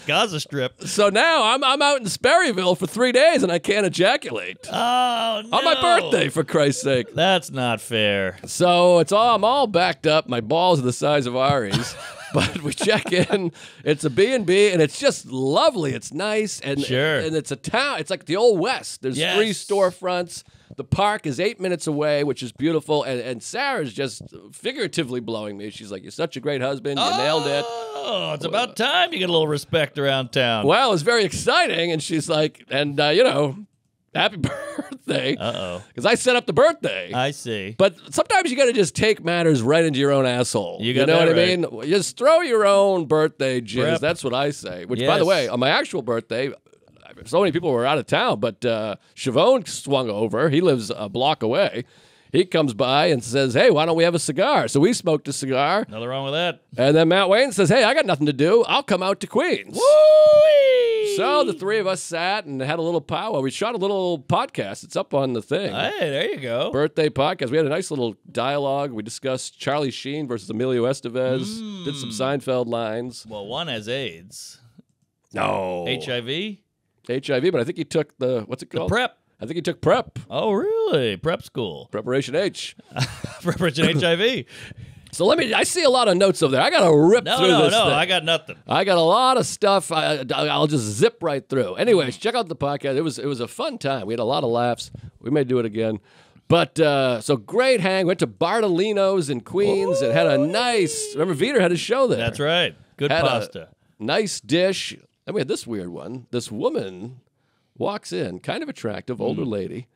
Gaza strip. so now I'm out in Sperryville for 3 days, and I can't ejaculate Oh no! on my birthday. For Christ's sake. That's not fair. So I'm all backed up. My balls are the size of Ari's. But we check in. It's a B&B, and it's just lovely. It's nice, and Sure. and it's a town. It's like the old West. There's Yes. 3 storefronts. The park is 8 minutes away, which is beautiful. And Sarah's just figuratively blowing me. She's like, "You're such a great husband. You nailed it." Oh, it's about time you get a little respect around town. Well, it's very exciting. And she's like, and happy birthday. Uh-oh. Because I set up the birthday. I see. But sometimes you got to just take matters right into your own asshole. You got know that what I right. mean? Just throw your own birthday jizz. Prep. That's what I say. Which, by the Yes. way, on my actual birthday, so many people were out of town, but Chavone swung over. He lives a block away. He comes by and says, "Hey, why don't we have a cigar?" So we smoked a cigar. Nothing wrong with that. And then Matt Wayne says, "Hey, I got nothing to do. I'll come out to Queens." Woo! So the 3 of us sat and had a little powwow. We shot a little podcast. It's up on the thing. Hey, there you go. Birthday podcast. We had a nice little dialogue. We discussed Charlie Sheen versus Emilio Estevez. Did some Seinfeld lines. Well, one has AIDS. No. HIV? HIV, but I think he took what's it called? Prep. I think he took prep. Oh, really? Prep school. Preparation H. Preparation HIV. So I see a lot of notes over there. I got to rip through No, this thing. I got nothing. I got a lot of stuff. I'll just zip right through. Anyways, check out the podcast. It was a fun time. We had a lot of laughs. We may do it again. But so great hang. Went to Bartolino's in Queens and had a nice. Remember, Vitor had a show there. That's right. Good Had pasta. a nice dish. And we had this weird one. This woman walks in, kind of attractive, older lady.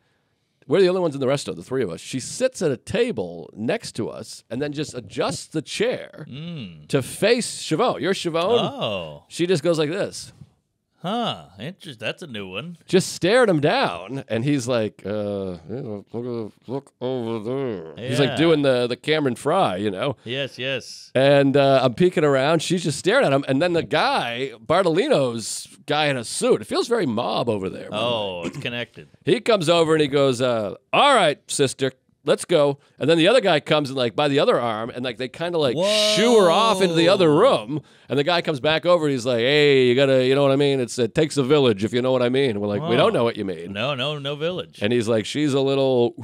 We're the only ones in the restaurant, the 3 of us. She sits at a table next to us and then just adjusts the chair to face Chavone. You're Chavone. Oh. She just goes like this. Huh. Interesting. That's a new one. Just stared him down, and he's like, look over there. He's like Yeah. doing the Cameron Fry, Yes, yes. And I'm peeking around. She's just staring at him. And then the guy, Bartolino's guy in a suit, it feels very mob over there. by the way. Oh, it's connected. He comes over and he goes, all right, sister, let's go. And then the other guy comes and by the other arm, and they kind of shoo her off into the other room. And the guy comes back over and he's like, "Hey, you gotta, you know what I mean? It takes a village, if you know what I mean." And we're like, "We don't know what you mean." No village. And he's like, "She's a little."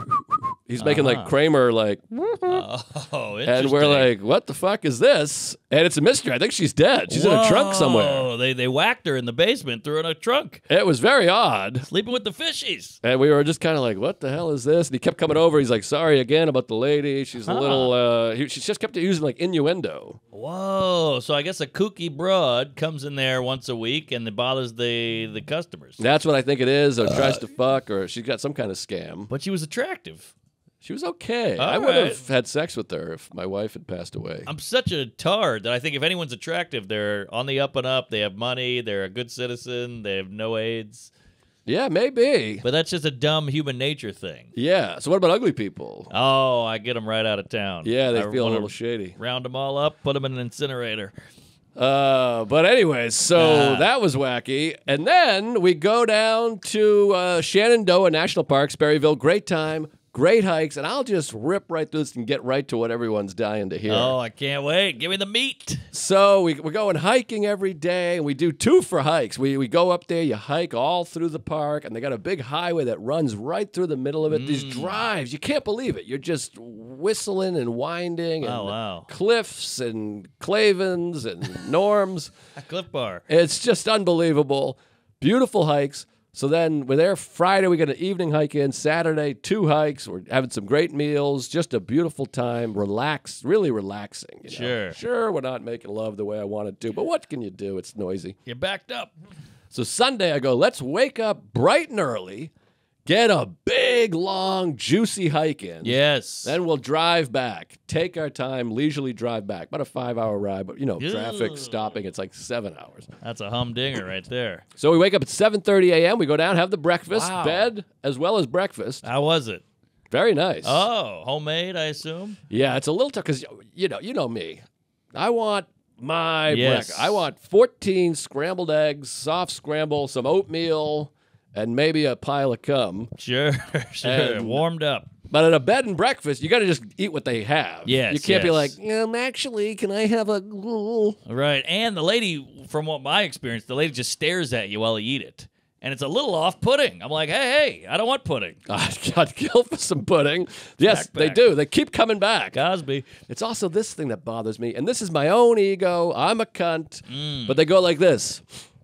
He's making Kramer Oh, interesting. and we're like, "What the fuck is this?" And it's a mystery. I think she's dead. She's in a trunk somewhere. Oh, they whacked her in the basement, threw her in a trunk, It was very odd. sleeping with the fishies. And we were just kind of like, "What the hell is this?" And he kept coming over. He's like, "Sorry again about the lady. She's a little." She just kept using innuendo. Whoa! So I guess a kooky broad comes in there once a week and it bothers the customers. That's what I think it is. Or tries to fuck, or she's got some kind of scam. But she was attractive. She was okay. All I would right. have had sex with her if my wife had passed away. I'm such a tard that I think if anyone's attractive, they're on the up and up. They have money. They're a good citizen. They have no AIDS. Yeah, maybe. But that's just a dumb human nature thing. Yeah. So what about ugly people? Oh, I get them right out of town. Yeah, they I feel a wanna little shady. Round them all up, put them in an incinerator. But anyways, so that was wacky. And then we go down to Shenandoah National Park, Sperryville. Great time. great hikes, and I'll just rip right through this and get right to what everyone's dying to hear. Oh, I can't wait. Give me the meat. So we're going hiking every day, and we do 2 for hikes. We go up there, you hike all through the park, and they got a big highway that runs right through the middle of it. These drives, you can't believe it. You're just whistling and winding, and wow. cliffs and clavens and norms. A Cliff Bar. It's just unbelievable. Beautiful hikes. So then we're there Friday. We got an evening hike in. Saturday, 2 hikes. We're having some great meals. Just a beautiful time. Relaxed, really relaxing. You know? Sure, we're not making love the way I wanted to, but what can you do? It's noisy. You're backed up. So Sunday, I go, let's wake up bright and early, get a big, long, juicy hike in. Yes. Then we'll drive back. Take our time, leisurely drive back. About a 5-hour ride, but, traffic, stopping, it's like 7 hours. That's a humdinger right there. So we wake up at 7:30 a.m. We go down, have the breakfast, bed, as well as breakfast. How was it? Very nice. Oh, homemade, I assume? Yeah, it's a little tough because, you know me. I want my Yes. breakfast. I want 14 scrambled eggs, soft scramble, some oatmeal, and maybe a pile of cum. Sure. And- Warmed up. But at a bed and breakfast, you got to just eat what they have. Yes, You can't be yes. like, actually, can I have a... Right. And the lady, from what my experience, the lady just stares at you while you eat it. And it's a little off-putting. I'm like, hey, I don't want pudding. I got killed for some pudding. Yes, Back. they do. They keep coming back. Cosby. It's also this thing that bothers me, and this is my own ego. I'm a cunt. Mm. But they go like this.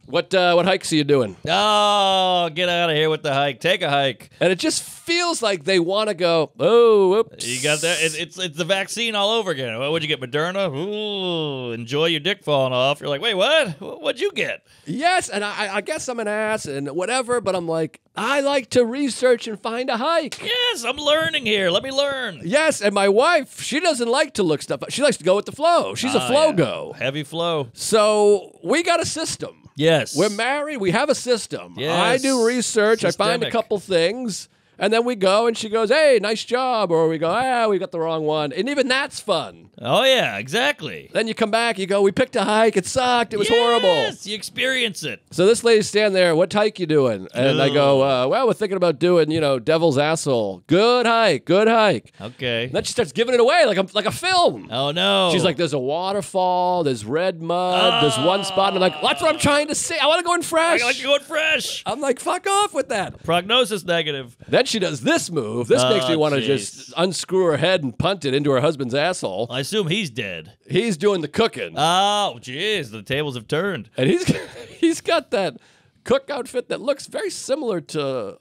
What hikes are you doing? Oh, get out of here with the hike. Take a hike. And it just feels like they want to go, oh, whoops. You got that? It's the vaccine all over again. What'd you get, Moderna? Ooh, enjoy your dick falling off. You're like, wait, what? What'd you get? Yes, and I guess I'm an ass and whatever, but I'm like, I like to research and find a hike. Yes, I'm learning here. Let me learn. Yes, and my wife, she doesn't like to look stuff up. She likes to go with the flow. She's a flow go. Heavy flow. So we got a system. Yes. We're married. We have a system. Yes. I do research. I find a Systemic. couple things. And then we go, and she goes, hey, nice job. Or we go, we got the wrong one. And even that's fun. Oh, yeah, exactly. Then you come back, you go, we picked a hike. It sucked. It was horrible. Yes, you experience it. So this lady's standing there. What hike you doing? And I go, well, we're thinking about doing, Devil's Asshole. Good hike. Good hike. Okay. And then she starts giving it away like a film. Oh, no. She's like, there's a waterfall, there's red mud, there's one spot. And I'm like, that's what I'm trying to see. I want to go in fresh. I like to go in fresh. I'm like, fuck off with that. Prognosis negative. Then she does this move. This makes me want to jeez. just unscrew her head and punt it into her husband's asshole. I assume he's dead. He's doing the cooking. Oh, jeez, the tables have turned. And he's got that cook outfit that looks very similar to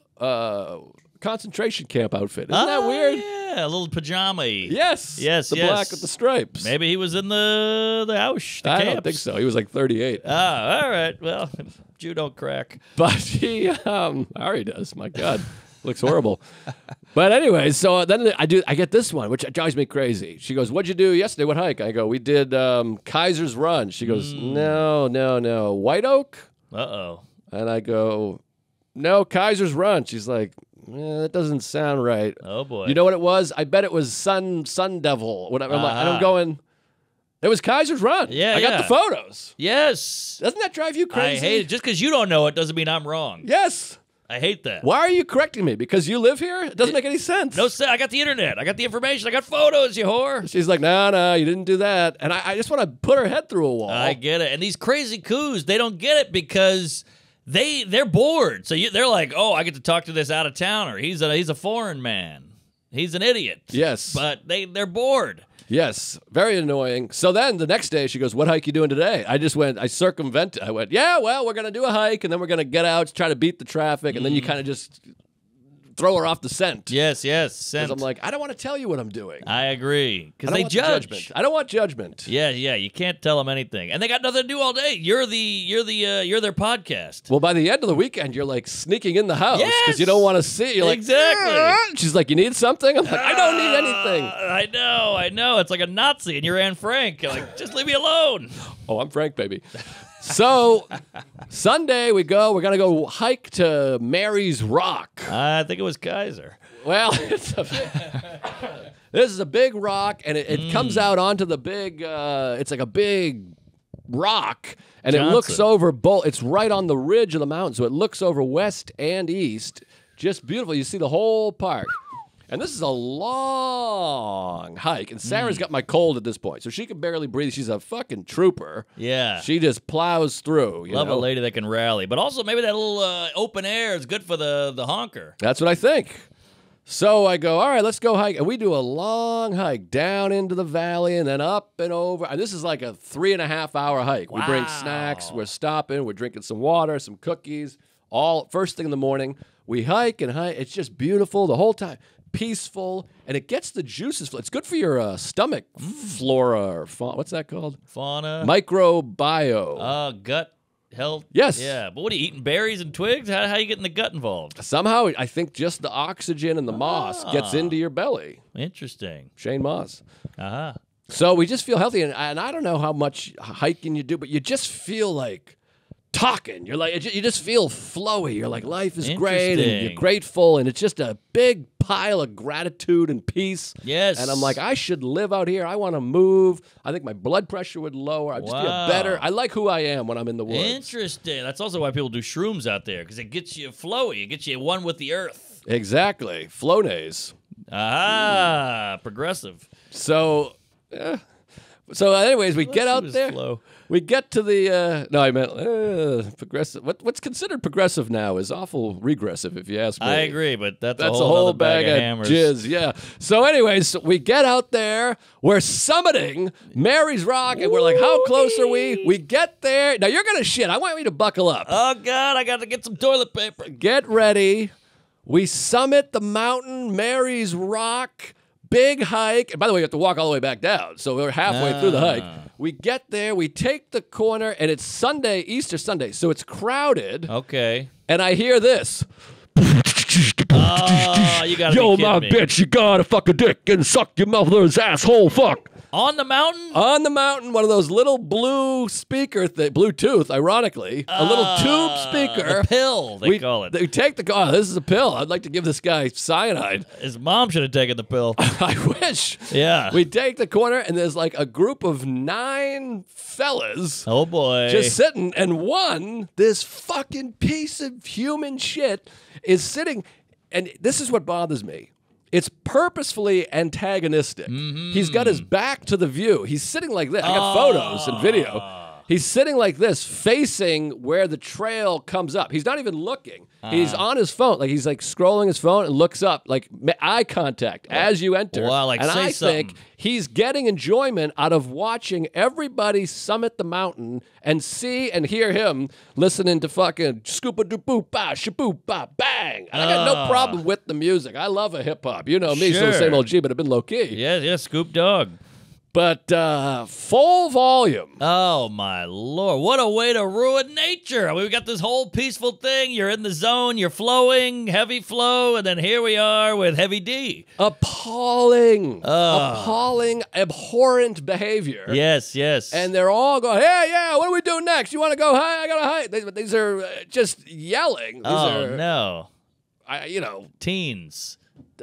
concentration camp outfit. Isn't that weird? Yeah, a little pajama-y. Yes. Yes, The yes. black with the stripes. Maybe he was in the house, the I camps. don't think so. He was like 38. Ah, all right. Well, Jew don't crack. But he Ari does. My God. Looks horrible. But anyway, so then I get this one, which drives me crazy. She goes, what'd you do yesterday? What hike? I go, we did Kaiser's Run. She goes, no. White Oak? Uh-oh. And I go, no, Kaiser's Run. She's like, that doesn't sound right. Oh, boy. You know what it was? I bet it was Sun Devil. Whatever. I'm like, and I'm going, it was Kaiser's Run. Yeah, I got the photos. Yes. Doesn't that drive you crazy? I hate it. Just because you don't know it doesn't mean I'm wrong. Yes. I hate that. Why are you correcting me? Because you live here? It doesn't make any sense. No, I got the internet. I got the information. I got photos, you whore. She's like, no, you didn't do that. And I just want to put her head through a wall. I get it. And these crazy coos, they don't get it because they're bored. So they're like, oh, I get to talk to this out of towner. He's a foreign man. He's an idiot. Yes. But they're bored. Yes. Very annoying. So then the next day she goes, what hike you doing today? I circumvented. I went, yeah, well, we're going to do a hike and then we're going to get out, try to beat the traffic. And then you kind of just throw her off the scent. Yes. Because I'm like, I don't want to tell you what I'm doing. I agree. Because they want judge. Judgment. I don't want judgment. Yeah. You can't tell them anything. And they got nothing to do all day. You're their podcast. Well, by the end of the weekend, you're like sneaking in the house because Yes! you don't want to see. You're like, Exactly. She's like, you need something? I'm like, I don't need anything. I know. It's like a Nazi and you're Anne Frank. You're like, just leave me alone. Oh, I'm Frank, baby. So Sunday we go. We're gonna go hike to Mary's Rock. I think it was Kaiser. Well, this is a big rock, and it comes out onto the big. It's like a big rock, and it looks Johnson. over both. It's right on the ridge of the mountain, so it looks over west and east. Just beautiful. You see the whole park. And this is a long hike. And Sarah's got my cold at this point, so she can barely breathe. She's a fucking trooper. Yeah. She just plows through. You Love know? a lady that can rally. But also maybe that little open air is good for the honker. That's what I think. So I go, all right, let's go hike. And we do a long hike down into the valley and then up and over. And this is like a 3.5-hour hike. We bring snacks. We're stopping. We're drinking some water, some cookies. All first thing in the morning. We hike and hike. It's just beautiful the whole time. Peaceful. And it gets the juices. It's good for your stomach flora or fauna. What's that called? Fauna. Microbiome. Gut health. Yes. Yeah. But what are you eating? Berries and twigs? How you getting the gut involved? Somehow, I think just the oxygen and the moss gets into your belly. Interesting. Shane Moss. Uh-huh. So we just feel healthy. And I don't know how much hiking you do, but you just feel like talking. You're like, you just feel flowy. You're like, life is great and Interesting. you're grateful. And it's just a big pile of gratitude and peace. Yes. And I'm like, I should live out here. I want to move. I think my blood pressure would lower. I just feel Wow. better. I like who I am when I'm in the woods. Interesting. That's also why people do shrooms out there, because it gets you flowy. It gets you one with the earth. Exactly. Flonase. Progressive. So, anyways, we get out was there. flow. We get to the no, I meant progressive. What's considered progressive now is awful regressive, if you ask me. I agree, but that's That's a whole other bag of hammers. jizz. Yeah. So, anyways, we get out there. We're summiting Mary's Rock, and we're like, how close are we? We get there. Now you're gonna shit. I want you to buckle up. Oh God, I got to get some toilet paper. Get ready. We summit the mountain, Mary's Rock. Big hike. And by the way, you have to walk all the way back down. So we're halfway through the hike. We get there, we take the corner, and it's Sunday, Easter Sunday. So it's crowded. Okay. And I hear this. Oh, you got to Yo, be my kidding me. bitch, you gotta fuck a dick and suck your mother's asshole, fuck. On the mountain? On the mountain, one of those little blue speaker Bluetooth, ironically, a little tube speaker. A pill, they call it. We take the this is a pill. I'd like to give this guy cyanide. His mom should have taken the pill. I wish. Yeah. We take the corner, and there's like a group of 9 fellas Oh boy. just sitting, and this fucking piece of human shit is sitting, and this is what bothers me. It's purposefully antagonistic. He's got his back to the view. He's sitting like this. I got photos and video. He's sitting like this, facing where the trail comes up. He's not even looking. He's on his phone. Like he's like scrolling his phone and looks up, like eye contact as you enter. Wow, like and say I think something. he's getting enjoyment out of watching everybody summit the mountain and see and hear him listening to fucking scoopa-doo-boop-ba, shaboop-ba, bang. And I got no problem with the music. I love a hip-hop. You know me, still the Sure. same old G, but I've been low-key. Yeah, Scoop Dog. But full volume. Oh, my Lord. What a way to ruin nature. I mean, we got this whole peaceful thing. You're in the zone. You're flowing, heavy flow. And then here we are with heavy D. Appalling, abhorrent behavior. Yes, yes. And they're all going, hey, yeah, what do we do next? You want to go high? I got to high. These are just yelling. These are, no. Teens. Teens.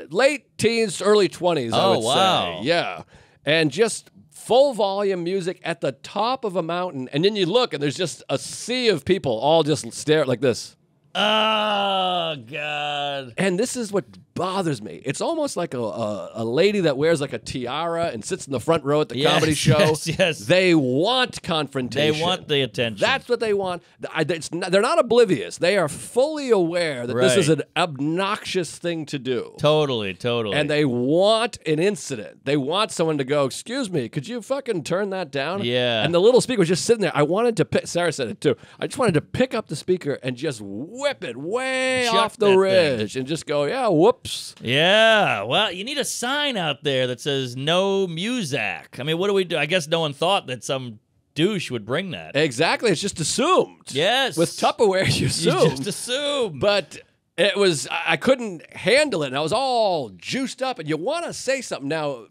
Late teens, early 20s, I would wow. say. Yeah. And just full volume music at the top of a mountain. And then you look, and there's just a sea of people all just stare like this. Oh, God. And this is what bothers me. It's almost like a lady that wears like a tiara and sits in the front row at the comedy show. Yes. They want confrontation. They want the attention. That's what they want. They're not oblivious. They are fully aware that this is an obnoxious thing to do. Totally. And they want an incident. They want someone to go, excuse me, could you fucking turn that down? Yeah. And the little speaker was just sitting there. I wanted to pick, Sarah said it too. I just wanted to pick up the speaker and just whip it way Chuck off the that ridge and just go, yeah, whoops. Yeah, well, you need a sign out there that says no music. I mean, what do we do? I guess no one thought that some douche would bring that. Exactly. It's just assumed. Yes. With Tupperware, you assume. You just assume. But it was, I couldn't handle it, and I was all juiced up, and you want to say something. Now,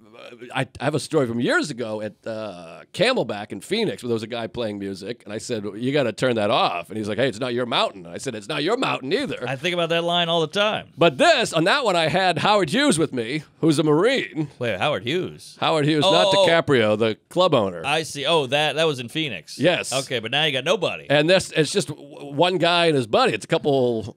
I have a story from years ago at Camelback in Phoenix where there was a guy playing music, and I said, you got to turn that off. And he's like, hey, it's not your mountain. I said, it's not your mountain either. I think about that line all the time. But on that one, I had Howard Hughes with me, who's a Marine. Wait, Howard Hughes? Howard Hughes, not DiCaprio, the club owner. I see. Oh, that was in Phoenix. Yes. Okay, but now you got nobody. And it's just one guy and his buddy. It's a couple,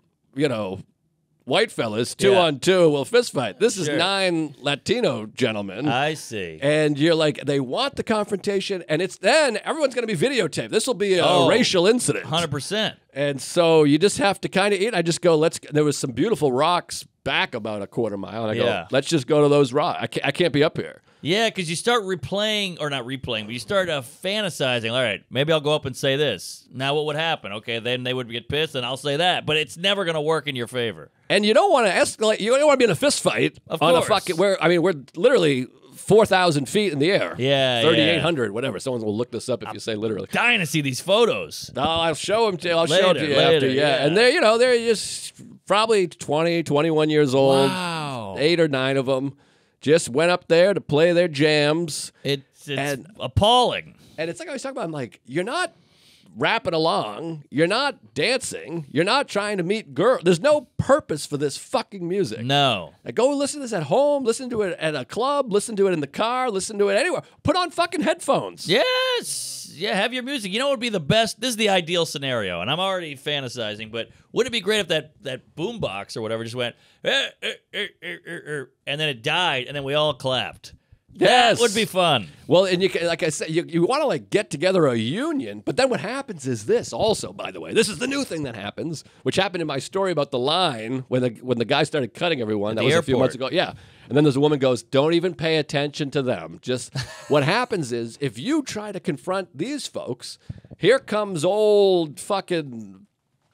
white fellas, 2-on-2, will fist fight. This is 9 Latino gentlemen. I see. And you're like, they want the confrontation, and it's then everyone's going to be videotaped. This will be a racial incident. 100%. And so you just have to kind of eat. I just go, there was some beautiful rocks back about a quarter mile. And I go, let's just go to those rocks. I can't be up here. Yeah, because you start replaying, or not replaying, but you start fantasizing. All right, maybe I'll go up and say this. Now what would happen? Okay, then they would get pissed, and I'll say that. But it's never going to work in your favor. And you don't want to escalate. You don't want to be in a fist fight on a fucking, we're literally 4,000 feet in the air. Yeah, 3,800, whatever. Someone will look this up if you say literally. Dying to see these photos. No, I'll show them to you. I'll show them to you after. Yeah. And they're just probably 20, 21 years old. Wow. 8 or 9 of them. Just went up there to play their jams. It's appalling. And it's like I was talking about, I'm like, you're not rapping along. You're not dancing. You're not trying to meet girls. There's no purpose for this fucking music. No. Go listen to this at home. Listen to it at a club. Listen to it in the car. Listen to it anywhere. Put on fucking headphones. Yes. Yeah, have your music. You know what would be the best? This is the ideal scenario, and I'm already fantasizing, but wouldn't it be great if that boombox or whatever just went, and then it died, and then we all clapped? Yes. That would be fun. Well, and you like I said, you want to get together a union, but then what happens is this also, by the way. This is the new thing that happens, which happened in my story about the line when the guy started cutting everyone. That was a few months ago. Yeah. And then there's a woman goes, don't even pay attention to them. Just what happens is if you try to confront these folks, here comes old fucking,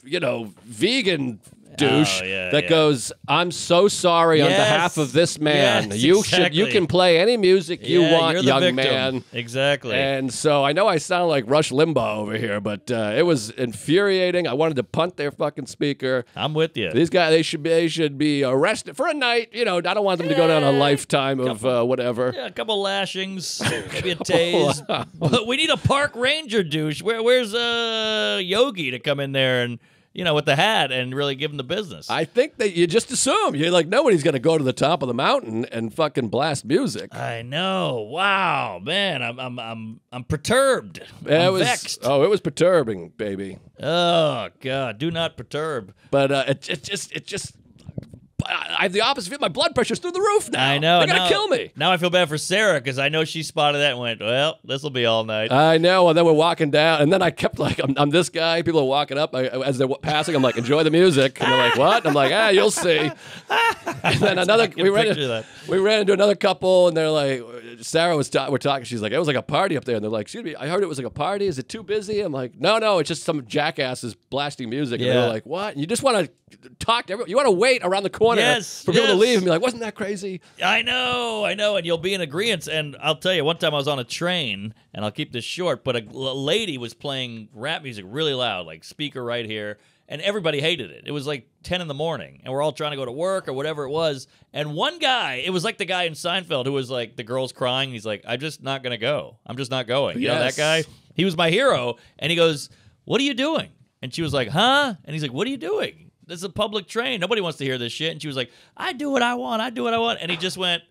vegan douche that goes, I'm so sorry on behalf of this man. Yes, you can play any music you want, you're the young victim. man. Exactly. And so I know I sound like Rush Limbaugh over here, but it was infuriating. I wanted to punt their fucking speaker. I'm with you. These guys, they should be arrested for a night. I don't want them to go down a lifetime of whatever. Yeah, a couple lashings, maybe a tase. But we need a park ranger douche. Where's Yogi to come in there and with the hat and really give him the business? I think that you just assume. You're like, nobody's going to go to the top of the mountain and fucking blast music. I know. Wow, man, I'm perturbed. I'm vexed. Oh, it was perturbing, baby. Oh God, do not perturb. But it just. I have the opposite. My blood pressure's through the roof now. I know. They're going to kill me. Now I feel bad for Sarah because I know she spotted that and went, well, this will be all night. I know. And then we're walking down. And then I kept I'm this guy. People are walking up. As they're passing, I'm like, enjoy the music. And they're like, what? And I'm like, you'll see. And then we ran into another couple. And they're like, Sarah we're talking. She's like, it was like a party up there. And they're like, excuse me, I heard it was like a party. Is it too busy? I'm like, no, it's just some jackasses blasting music. And they're like, what? And you just want to talk to everyone. You want to wait around the corner for people to leave and be like, wasn't that crazy? I know, and you'll be in agreement. And I'll tell you, one time I was on a train, and I'll keep this short, but a lady was playing rap music really loud, like speaker right here, and everybody hated it. It was like 10 in the morning, and we're all trying to go to work or whatever it was, and one guy, it was like the guy in Seinfeld who was like, the girl's crying, he's like, I'm just not going to go. I'm just not going. You know that guy? He was my hero, and he goes, what are you doing? And she was like, huh? And he's like, what are you doing? This is a public train. Nobody wants to hear this shit. And she was like, I do what I want. I do what I want. And he just went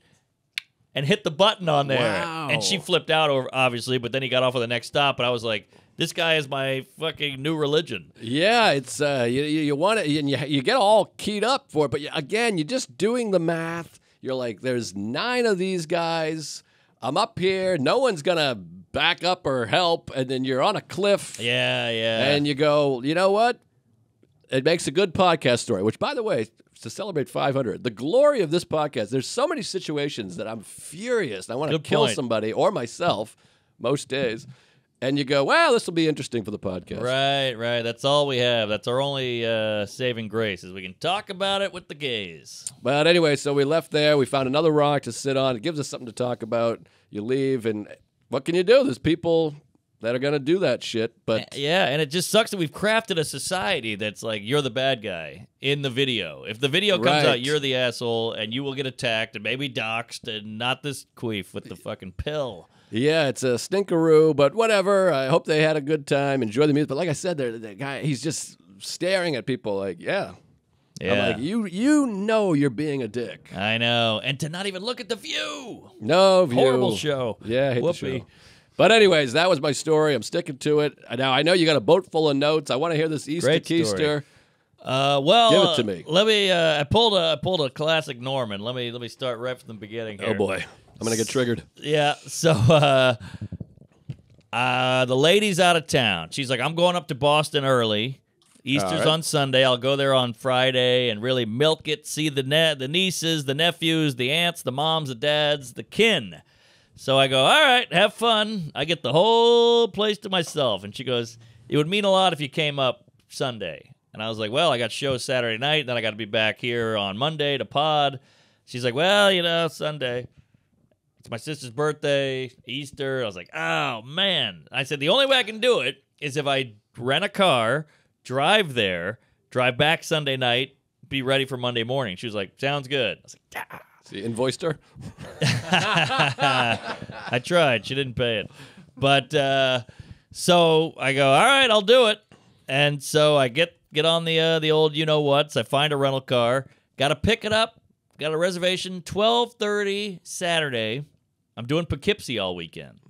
and hit the button on there. Wow. And she flipped out, obviously, but then he got off at the next stop. And I was like, this guy is my fucking new religion. Yeah, it's you want it, and you get all keyed up for it. But again, you're just doing the math. You're like, there's 9 of these guys. I'm up here. No one's going to back up or help. And then you're on a cliff. Yeah. And you go, you know what? It makes a good podcast story, which, by the way, to celebrate 500, the glory of this podcast, there's so many situations that I'm furious. I want to kill somebody or myself most days. And you go, well, this will be interesting for the podcast. Right. That's all we have. That's our only saving grace is we can talk about it with the gays. But anyway, so we left there. We found another rock to sit on. It gives us something to talk about. You leave, and what can you do? There's people that are going to do that shit. But yeah, and it just sucks that we've crafted a society that's like, you're the bad guy in the video. If the video comes out, you're the asshole, and you will get attacked and maybe doxxed, and not this queef with the fucking pill. Yeah, it's a stinkeroo, but whatever. I hope they had a good time, enjoy the music. But like I said, the guy, he's just staring at people like, yeah. I'm like, you know you're being a dick. I know. And to not even look at the view. No view. Horrible show. Yeah, I hate the show. But anyways, that was my story. I'm sticking to it. Now, I know you got a boat full of notes. I want to hear this Easter Keister. Well, Give it to me. Let me. I pulled a classic Norman. Let me start right from the beginning here. Oh boy, I'm gonna get triggered. Yeah. So the lady's out of town. She's like, I'm going up to Boston early. Easter's right. on Sunday. I'll go there on Friday and really milk it. See the nieces, the nephews, the aunts, the moms, the dads, the kin. So I go, all right, have fun. I get the whole place to myself. And she goes, it would mean a lot if you came up Sunday. And I was like, well, I got shows Saturday night. Then I got to be back here on Monday to pod. She's like, well, Sunday. It's my sister's birthday, Easter. I was like, oh, man. I said, the only way I can do it is if I rent a car, drive there, drive back Sunday night, be ready for Monday morning. She was like, sounds good. I was like, yeah. So you invoiced her? I tried. She didn't pay it. But so I go, all right, I'll do it. And so I get on the old you-know-whats. I find a rental car. Got to pick it up. Got a reservation, 12:30 Saturday. I'm doing Poughkeepsie all weekend.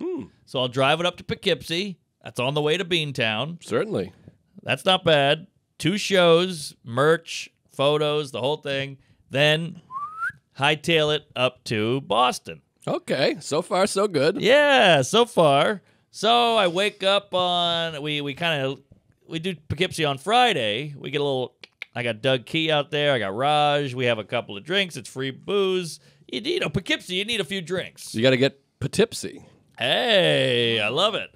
So I'll drive it up to Poughkeepsie. That's on the way to Beantown. Certainly. That's not bad. 2 shows, merch, photos, the whole thing. Then hightail it up to Boston. Okay, so far so good. Yeah, so far. So I wake up on we do Poughkeepsie on Friday. We get a little. I got Doug Key out there. I got Raj. We have a couple of drinks. It's free booze. Poughkeepsie. You need a few drinks. You got to get Poughkeepsie. Hey, I love it.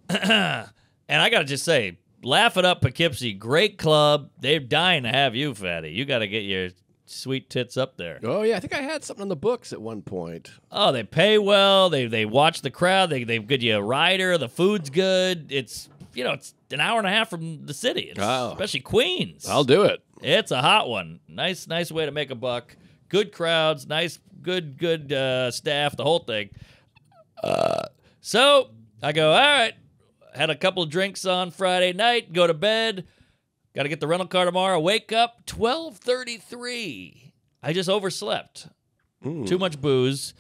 And I got to just say, laugh it up, Poughkeepsie. Great club. They're dying to have you, Fatty. You got to get your sweet tits up there. Oh yeah, I think I had something on the books at one point. Oh, they pay well. They watch the crowd. They give you a rider. The food's good. It's it's an hour and a half from the city. Especially Queens. I'll do it. It's a hot one. Nice way to make a buck. Good crowds. Nice, good staff. The whole thing. So I go, all right. Had a couple of drinks on Friday night. Go to bed. Got to get the rental car tomorrow. Wake up, 12:33. I just overslept. Too much booze.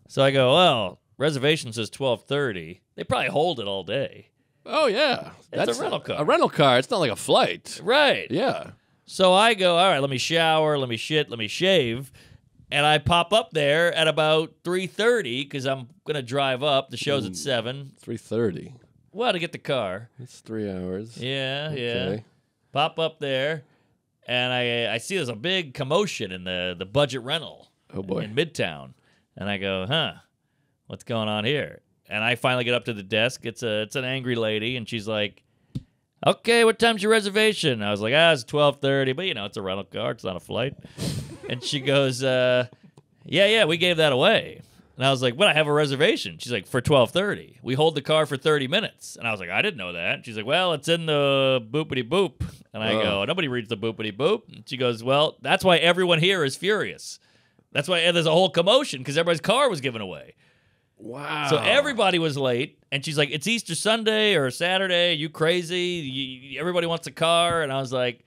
So I go, well, reservation says 12:30. They probably hold it all day. Oh yeah, It's a rental car. A rental car. It's not like a flight. Right. Yeah. So I go, all right, let me shower, let me shit, let me shave. And I pop up there at about 3:30 because I'm going to drive up. The show's at 7. 3:30. Well, to get the car. It's 3 hours. Yeah. Okay. Pop up there, and I see there's a big commotion in the budget rental Oh boy. in Midtown. And I go, what's going on here? And I finally get up to the desk. It's an angry lady, and she's like, okay, what time's your reservation? I was like, it's 12:30, but it's a rental car. It's not a flight. And she goes, yeah, we gave that away. And I was like, I have a reservation. She's like, for 12:30. We hold the car for 30 minutes. And I was like, I didn't know that. And she's like, well, it's in the boopity boop. And I go, nobody reads the boopity boop. And she goes, well, that's why everyone here is furious. That's why there's a whole commotion because everybody's car was given away. Wow. So everybody was late, and she's like, it's Easter Sunday or Saturday. You crazy? Everybody wants a car. And I was like,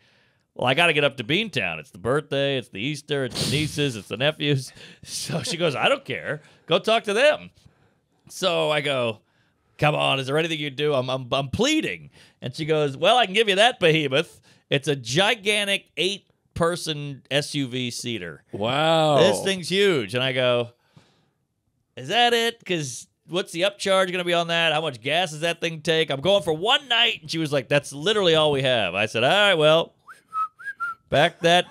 well, I got to get up to Beantown. It's the birthday. It's the Easter. It's the nieces. It's the nephews. So she goes, I don't care. Go talk to them. So I go, come on. Is there anything you do? I'm pleading. And she goes, well, I can give you that behemoth. It's a gigantic 8-person SUV seater. Wow. This thing's huge. And I go, is that it? Because what's the upcharge going to be on that? How much gas does that thing take? I'm going for one night. And she was like, that's literally all we have. I said, all right, well, back that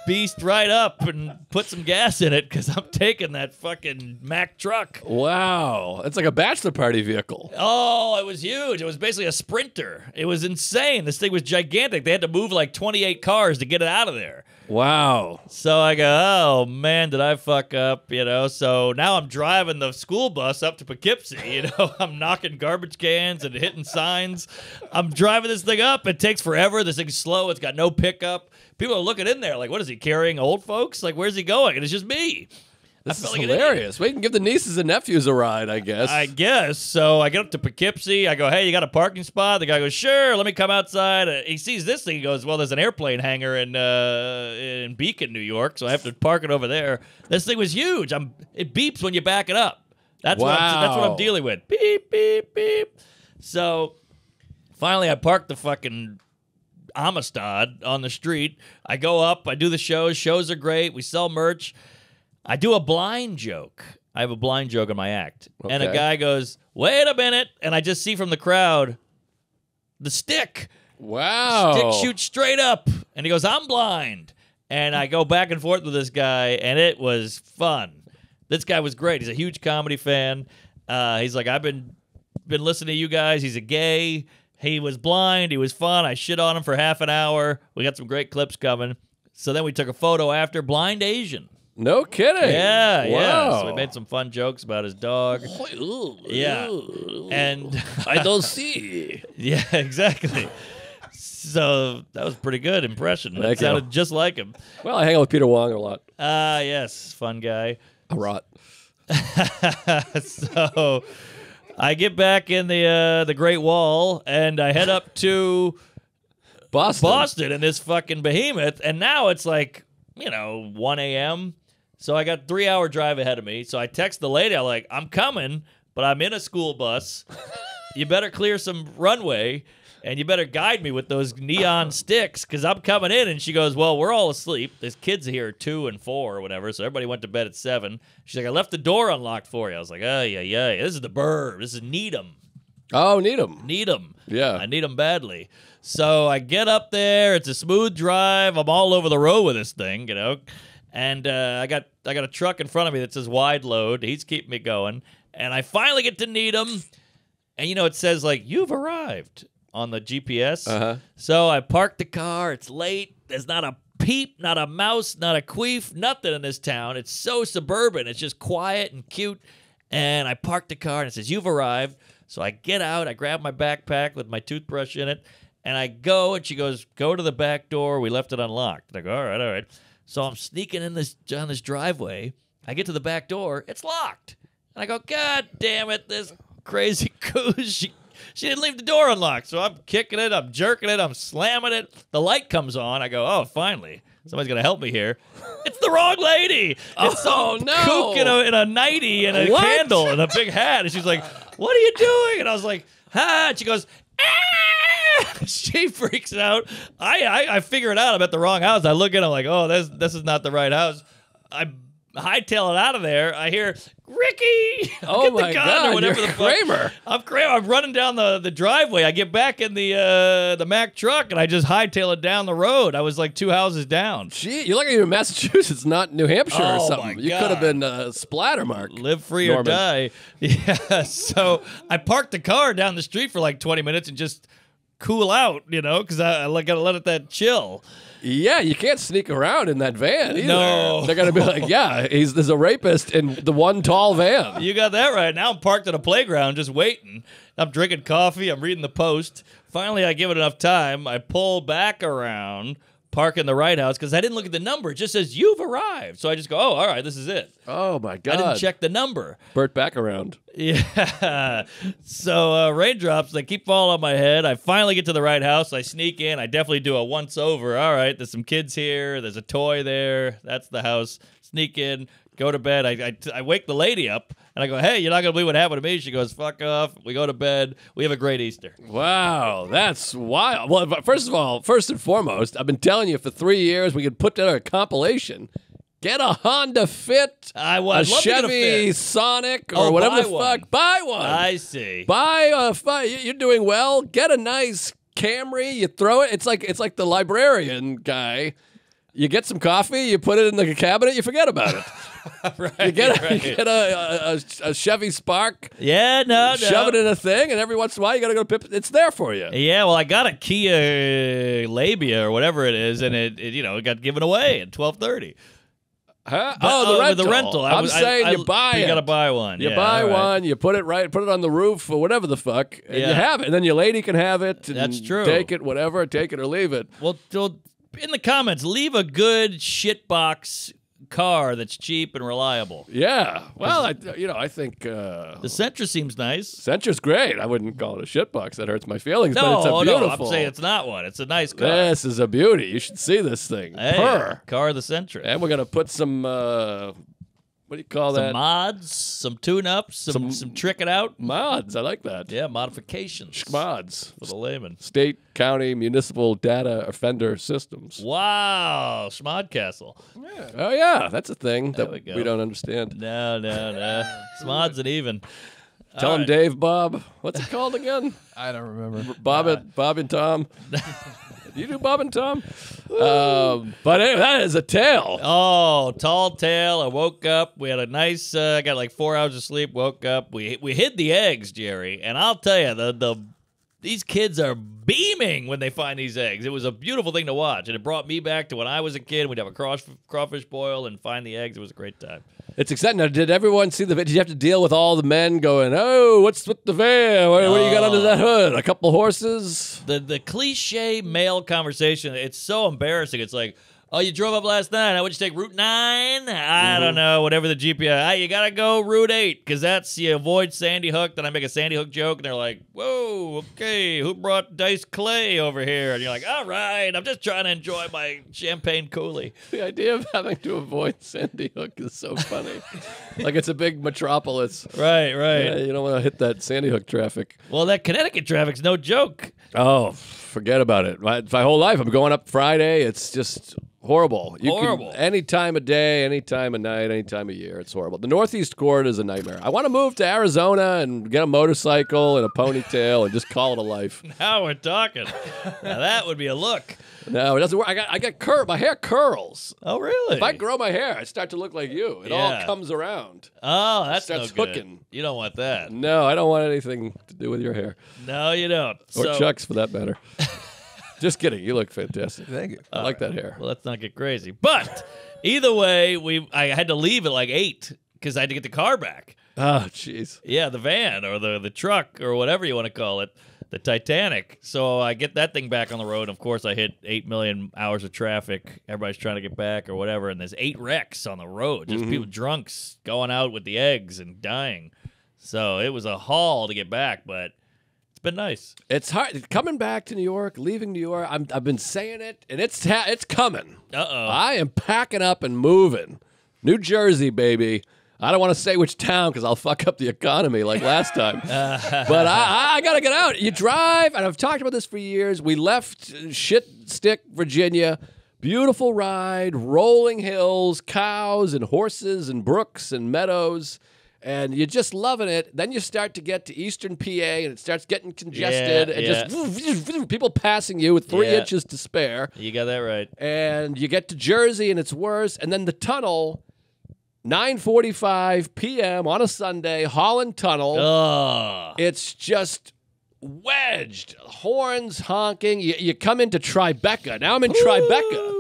beast right up and put some gas in it because I'm taking that fucking Mack truck. Wow. It's like a bachelor party vehicle. Oh, it was huge. It was basically a Sprinter. It was insane. This thing was gigantic. They had to move like 28 cars to get it out of there. Wow. So I go, oh, man, did I fuck up, So now I'm driving the school bus up to Poughkeepsie, I'm knocking garbage cans and hitting signs. I'm driving this thing up. It takes forever. This thing's slow. It's got no pickup. People are looking in there like, what is he carrying, old folks? Like, where's he going? And it's just me. This is hilarious. We can give the nieces and nephews a ride, I guess. I guess. So I get up to Poughkeepsie. I go, hey, you got a parking spot? The guy goes, sure, let me come outside. He sees this thing. He goes, well, there's an airplane hangar in Beacon, New York, so I have to park it over there. This thing was huge. It beeps when you back it up. That's what I'm dealing with. Beep, beep, beep. So finally I parked the fucking Amistad on the street. I go up, I do the shows. Shows are great. We sell merch. I do a blind joke. I have a blind joke in my act. Okay. And a guy goes, wait a minute. And I just see from the crowd, the stick. Wow. Stick shoots straight up. And he goes, I'm blind. And I go back and forth with this guy, and it was fun. This guy was great. He's a huge comedy fan. He's like, I've been listening to you guys. He's a gay. He was blind. He was fun. I shit on him for half an hour. We got some great clips coming. So then we took a photo after. Blind Asian. No kidding. Yeah, yeah. Wow. So we made some fun jokes about his dog. Yeah. And I don't see. yeah, exactly. So that was a pretty good impression. It Thank you. sounded just like him. Well, I hang out with Peter Wong a lot. Yes, fun guy. A lot. So I get back in the Great Wall and I head up to Boston in this fucking behemoth, and now it's like, 1 a.m. So I got a 3-hour drive ahead of me. So I text the lady, I'm like, I'm coming, but I'm in a school bus. You better clear some runway, and you better guide me with those neon sticks, because I'm coming in. And she goes, well, we're all asleep. There's kids here at 2 and 4 or whatever, so everybody went to bed at 7. She's like, I left the door unlocked for you. I was like, oh, yeah. This is the burb. This is Needham. Oh, Needham. Need Yeah. I need them badly. So I get up there. It's a smooth drive. I'm all over the road with this thing, And I got a truck in front of me that says wide load. He's keeping me going. And I finally get to Needham. And, it says, like, you've arrived on the GPS. Uh-huh. So I parked the car. It's late. There's not a peep, not a mouse, not a queef, nothing in this town. It's so suburban. It's just quiet and cute. And I parked the car, and it says, you've arrived. So I get out. I grab my backpack with my toothbrush in it. And I go, and she goes, go to the back door. We left it unlocked. And I go, all right. So I'm sneaking in on this driveway. I get to the back door. It's locked. And I go, God damn it, this crazy goose. She didn't leave the door unlocked. So I'm kicking it. I'm jerking it. I'm slamming it. The light comes on. I go, oh, finally. Somebody's going to help me here. It's the wrong lady. It's some kook in a nightie and a candle and a big hat. And she's like, what are you doing? And I was like, ha. And she goes, ah. She freaks out. I figure it out. I'm at the wrong house. I look at it, I'm like, oh, this is not the right house. I hightail it out of there. I hear, Ricky! Oh, get my the gun God, or whatever you're the fuck. Kramer. I'm Kramer. I'm running down the driveway. I get back in the Mack truck, and I just hightail it down the road. I was like 2 houses down. Gee, you're lucky you're in Massachusetts, not New Hampshire or Oh, something. my You God. could have been Splattermark. Live free Norman. or die. Yeah. So I parked the car down the street for like 20 minutes and just cool out, because I gotta let that chill. Yeah, you can't sneak around in that van either. No. They're going to be like, yeah, there's a rapist in the one tall van. You got that right. Now I'm parked at a playground just waiting. I'm drinking coffee. I'm reading the Post. Finally, I give it enough time. I pull back around, park in the right house, because I didn't look at the number. It just says, you've arrived. So I just go, oh, all right, this is it. Oh, my God. I didn't check the number. Burt back around. Yeah. So raindrops, they keep falling on my head. I finally get to the right house. I sneak in. I definitely do a once over. All right, there's some kids here. There's a toy there. That's the house. Sneak in, go to bed. I wake the lady up, and I go, hey, you're not going to believe what happened to me. She goes, fuck off. We go to bed. We have a great Easter. Wow, that's wild. Well, first and foremost, I've been telling you for 3 years we could put together a compilation. Get a Honda Fit, I'd a love to get a Chevy Fit. Sonic, Oh, or whatever buy the one. fuck. Buy one. I see. Buy you're doing well. Get a nice Camry. You throw it. It's like the librarian guy. You get some coffee. You put it in the cabinet. You forget about it. Right, You get right. a Chevy Spark. Yeah, no. Shove it in a thing, and every once in a while you got to go to Pip. It's there for you. Yeah, well, I got a Kia Labia or whatever it is, and it got given away at 12:30. Huh? But- Oh, the rental. The rental. I'm saying you buy it. You got to buy one. You Yeah, buy all right. one, you put it on the roof or whatever the fuck, and you Yeah. have it. And then your lady can have it. And That's true. Take it, whatever. Take it or leave it. Well, in the comments, leave a good shitbox car that's cheap and reliable. Yeah. Well, I think The Sentra seems nice. Sentra's great. I wouldn't call it a shitbox. That hurts my feelings, but No, it's a beautiful. I'm saying it's not one. It's a nice car. This is a beauty. You should see this thing. Hey, Purr. car of the Sentra. And we're going to put some What do you call Some that? mods, some tune-ups, some trick it out. Mods. I like that. Yeah, modifications. Mods. For the layman. State, county, municipal data offender systems. Wow, Schmodcastle. Oh, yeah. That's a thing that we go. we don't understand. No. Smods and even. Tell him Dave Bob. What's it called again? I don't remember. Bob and Tom. You do Bob and Tom? But hey, that is a tale. Oh, tall tale. I woke up. We had a nice, got like 4 hours of sleep, woke up. We hid the eggs, Jerry. And I'll tell you, these kids are beaming when they find these eggs. It was a beautiful thing to watch. And it brought me back to when I was a kid. We'd have a crawfish boil and find the eggs. It was a great time. It's exciting. Now, did everyone see the video? Did you have to deal with all the men going, oh, what's with the van? What do you got under that hood? A couple horses? The cliche male conversation, it's so embarrassing. It's like, oh, you drove up last night. How would you take Route 9? I don't know, whatever the GPS. You got to go Route 8 because that's, you avoid Sandy Hook. Then I make a Sandy Hook joke, and they're like, whoa, okay, who brought diced clay over here? And you're like, all right, I'm just trying to enjoy my champagne coulis. The idea of having to avoid Sandy Hook is so funny. Like it's a big metropolis. Right. Yeah, you don't want to hit that Sandy Hook traffic. Well, that Connecticut traffic's no joke. Oh, forget about it. My whole life, I'm going up Friday. It's just horrible. Horrible. Any time of day, any time of night, any time of year. It's horrible. The Northeast Corridor is a nightmare. I want to move to Arizona and get a motorcycle and a ponytail and just call it a life. Now we're talking. Now that would be a look. No, it doesn't work. I got my hair curls. Oh, really? If I grow my hair, I start to look like you. It all comes around. Oh, that's starts no good. hooking. You don't want that. No, I don't want anything to do with your hair. No, you don't. Or Chuck's, for that matter. Just kidding. You look fantastic. Thank you. I like that hair. Well, let's not get crazy. But either way, I had to leave at like 8 because I had to get the car back. Oh, jeez. Yeah, the van or the truck or whatever you want to call it, the Titanic. So I get that thing back on the road. Of course, I hit 8 million hours of traffic. Everybody's trying to get back or whatever, and there's 8 wrecks on the road. Just people drunks going out with the eggs and dying. So it was a haul to get back, but it's been nice. It's hard coming back to New York, leaving New York. I've been saying it, and it's coming. Uh-oh. I am packing up and moving. New Jersey, baby. I don't want to say which town because I'll fuck up the economy like last time. But I got to get out. You drive, and I've talked about this for years. We left Shit Stick, Virginia. Beautiful ride, rolling hills, cows and horses and brooks and meadows. And you're just loving it. Then you start to get to eastern PA, and it starts getting congested. And just people passing you with 3 inches to spare. You got that right. And you get to Jersey, and it's worse. And then the tunnel, 9:45 p.m. on a Sunday, Holland Tunnel. Oh. It's just wedged. Horns honking. You come into Tribeca. Now I'm in Tribeca.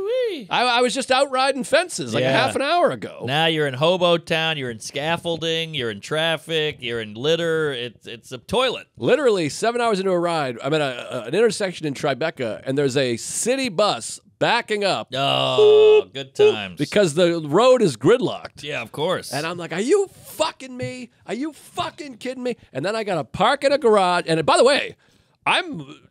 I was just out riding fences like a half an hour ago. Now you're in Hobo Town, you're in scaffolding, you're in traffic, you're in litter. It's a toilet. Literally 7 hours into a ride, I'm at an intersection in Tribeca, and there's a city bus backing up. Oh, good times. Because the road is gridlocked. Yeah, of course. And I'm like, are you fucking me? Are you fucking kidding me? And then I got to park in a garage. And by the way, I'm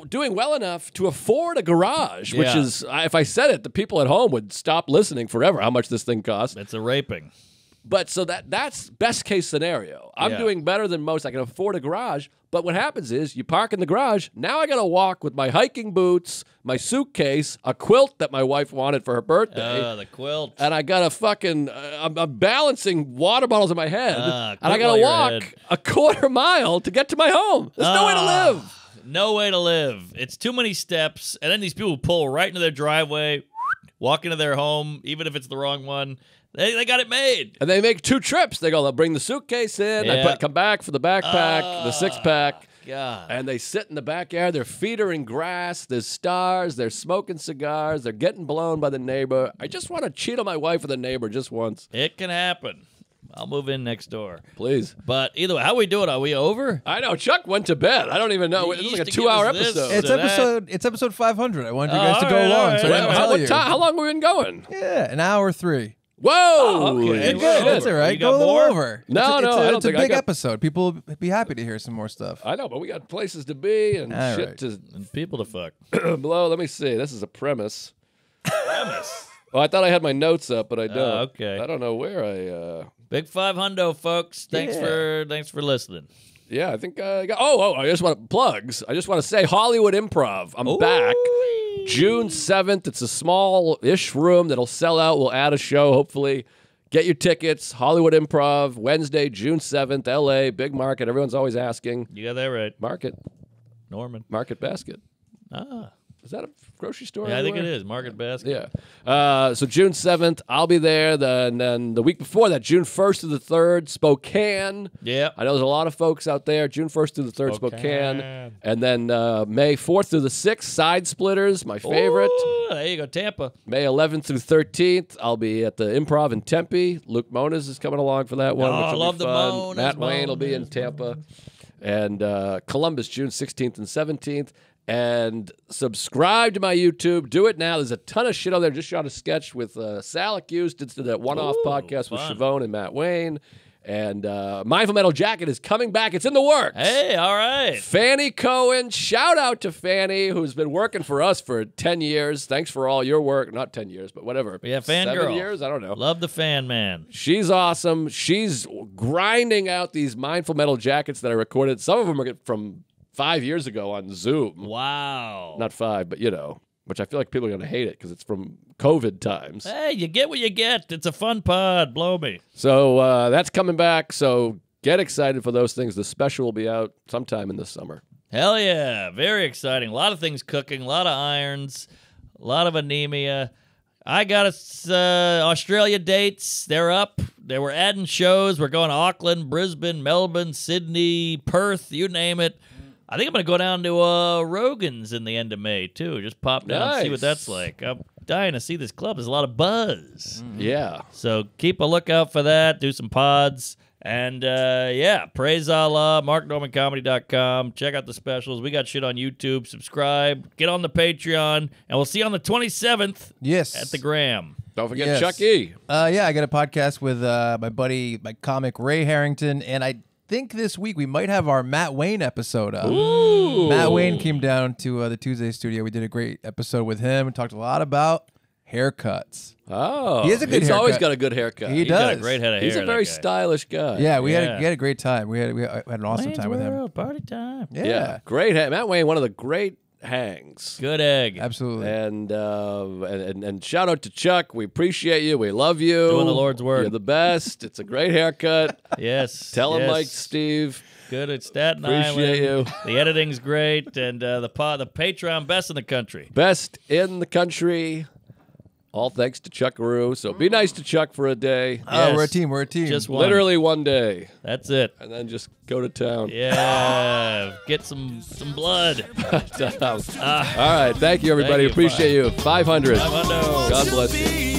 doing well enough to afford a garage, which is, if I said it, the people at home would stop listening forever how much this thing costs. It's a raping. But so that's best case scenario. I'm doing better than most. I can afford a garage. But what happens is you park in the garage. Now I got to walk with my hiking boots, my suitcase, a quilt that my wife wanted for her birthday. The quilt. And I got to fucking, I'm balancing water bottles in my head. And I got to walk a quarter mile to get to my home. There's no way to live. No way to live. It's too many steps. And then these people pull right into their driveway, walk into their home, even if it's the wrong one. They got it made. And they make 2 trips. They'll bring the suitcase in, come back for the backpack, the 6-pack. God. And they sit in the backyard. Their feet are in grass. There's stars. They're smoking cigars. They're getting blown by the neighbor. I just want to cheat on my wife with a neighbor just once. It can happen. I'll move in next door. Please. But either way, how we doing? Are we over? I know. Chuck went to bed. I don't even know. It's like a 2-hour episode. It's episode 500. I wanted you guys to go along, so I didn't tell you. How long have we been going? Yeah, an hour 3. Whoa! Oh, okay. Good. That's all right. You Go got a little more? over. No, it's a big episode. People will be happy to hear some more stuff. I know, but we got places to be and All shit right. to And people to fuck. blow. Let me see. This is a premise. Oh, I thought I had my notes up, but I don't. Okay. I don't know where I. Big 500, folks. Thanks for listening. Yeah, I think I got. I just want plugs. I just want to say Hollywood Improv. I'm back. June 7th. It's a small-ish room that'll sell out. We'll add a show, hopefully. Get your tickets. Hollywood Improv, Wednesday, June 7th, L.A., big market. Everyone's always asking. You got that right. Market. Norman. Market Basket. Ah. Is that a grocery store? Yeah, I think anywhere? it is. Market Basket. Yeah. So June 7th, I'll be there. Then the week before that, June 1st to the 3rd, Spokane. Yeah. I know there's a lot of folks out there. June 1st through the 3rd, Spokane. And then May 4th through the 6th, Side Splitters, my favorite. Ooh, there you go, Tampa. May 11th through 13th, I'll be at the Improv in Tempe. Luke Monas is coming along for that one. Oh, which I will love be the fun. Monas, Matt Wayne will be in Monas. Tampa. And Columbus, June 16th and 17th. And subscribe to my YouTube. Do it now. There's a ton of shit on there. Just shot a sketch with Sal Accused. Did that one-off podcast with fun. Siobhan and Matt Wayne. And Mindful Metal Jacket is coming back. It's in the works. Hey, all right. Fanny Cohen. Shout out to Fanny, who's been working for us for 10 years. Thanks for all your work. Not 10 years, but whatever. Yeah, fan 7 girl. years? I don't know. Love the fan man. She's awesome. She's grinding out these Mindful Metal Jackets that I recorded. Some of them are from 5 years ago on Zoom. Wow. Not 5, but which I feel like people are going to hate it because it's from COVID times. Hey, you get what you get. It's a fun pod. Blow me. So that's coming back. So get excited for those things. The special will be out sometime in the summer. Hell yeah. Very exciting. A lot of things cooking, a lot of irons, a lot of anemia. I got us Australia dates. They're up. They were adding shows. We're going to Auckland, Brisbane, Melbourne, Sydney, Perth, you name it. I think I'm going to go down to Rogan's in the end of May, too. Just pop down and see what that's like. I'm dying to see this club. There's a lot of buzz. Yeah. So keep a lookout for that. Do some pods. And, praise Allah, marknormancomedy.com. Check out the specials. We got shit on YouTube. Subscribe. Get on the Patreon. And we'll see you on the 27th Yes. at the Gram. Don't forget Yes. Chuck E. I got a podcast with my buddy, my comic Ray Harrington, and I think this week we might have our Matt Wayne episode up. Ooh. Matt Wayne came down to the Tuesday studio. We did a great episode with him. We talked a lot about haircuts. Oh. He has a good He's always haircut. got a good haircut. He He's got a does. great head of hair. He's a very that guy. stylish guy. Yeah, we Yeah. had a great time. We had an awesome Wayne's time with him. World, party time. Yeah, Great. Matt Wayne, one of the great hangs. Good egg. absolutely. And shout out to Chuck. We appreciate you. We love you. Doing the Lord's work. You're the best. It's a great haircut. Yes. Tell him, yes. Mike, Steve. Good at Staten Appreciate Island. you. The editing's great, and the Patreon best in the country. Best in the country. All thanks to Chuckaroo. So be nice to Chuck for a day. Oh, Yes. we're a team. We're a team. Just one. Literally one day. That's it. And then just go to town. Yeah. Get some blood. All right. Thank you, everybody. Thank you. Appreciate you. 500. Armando. God bless you.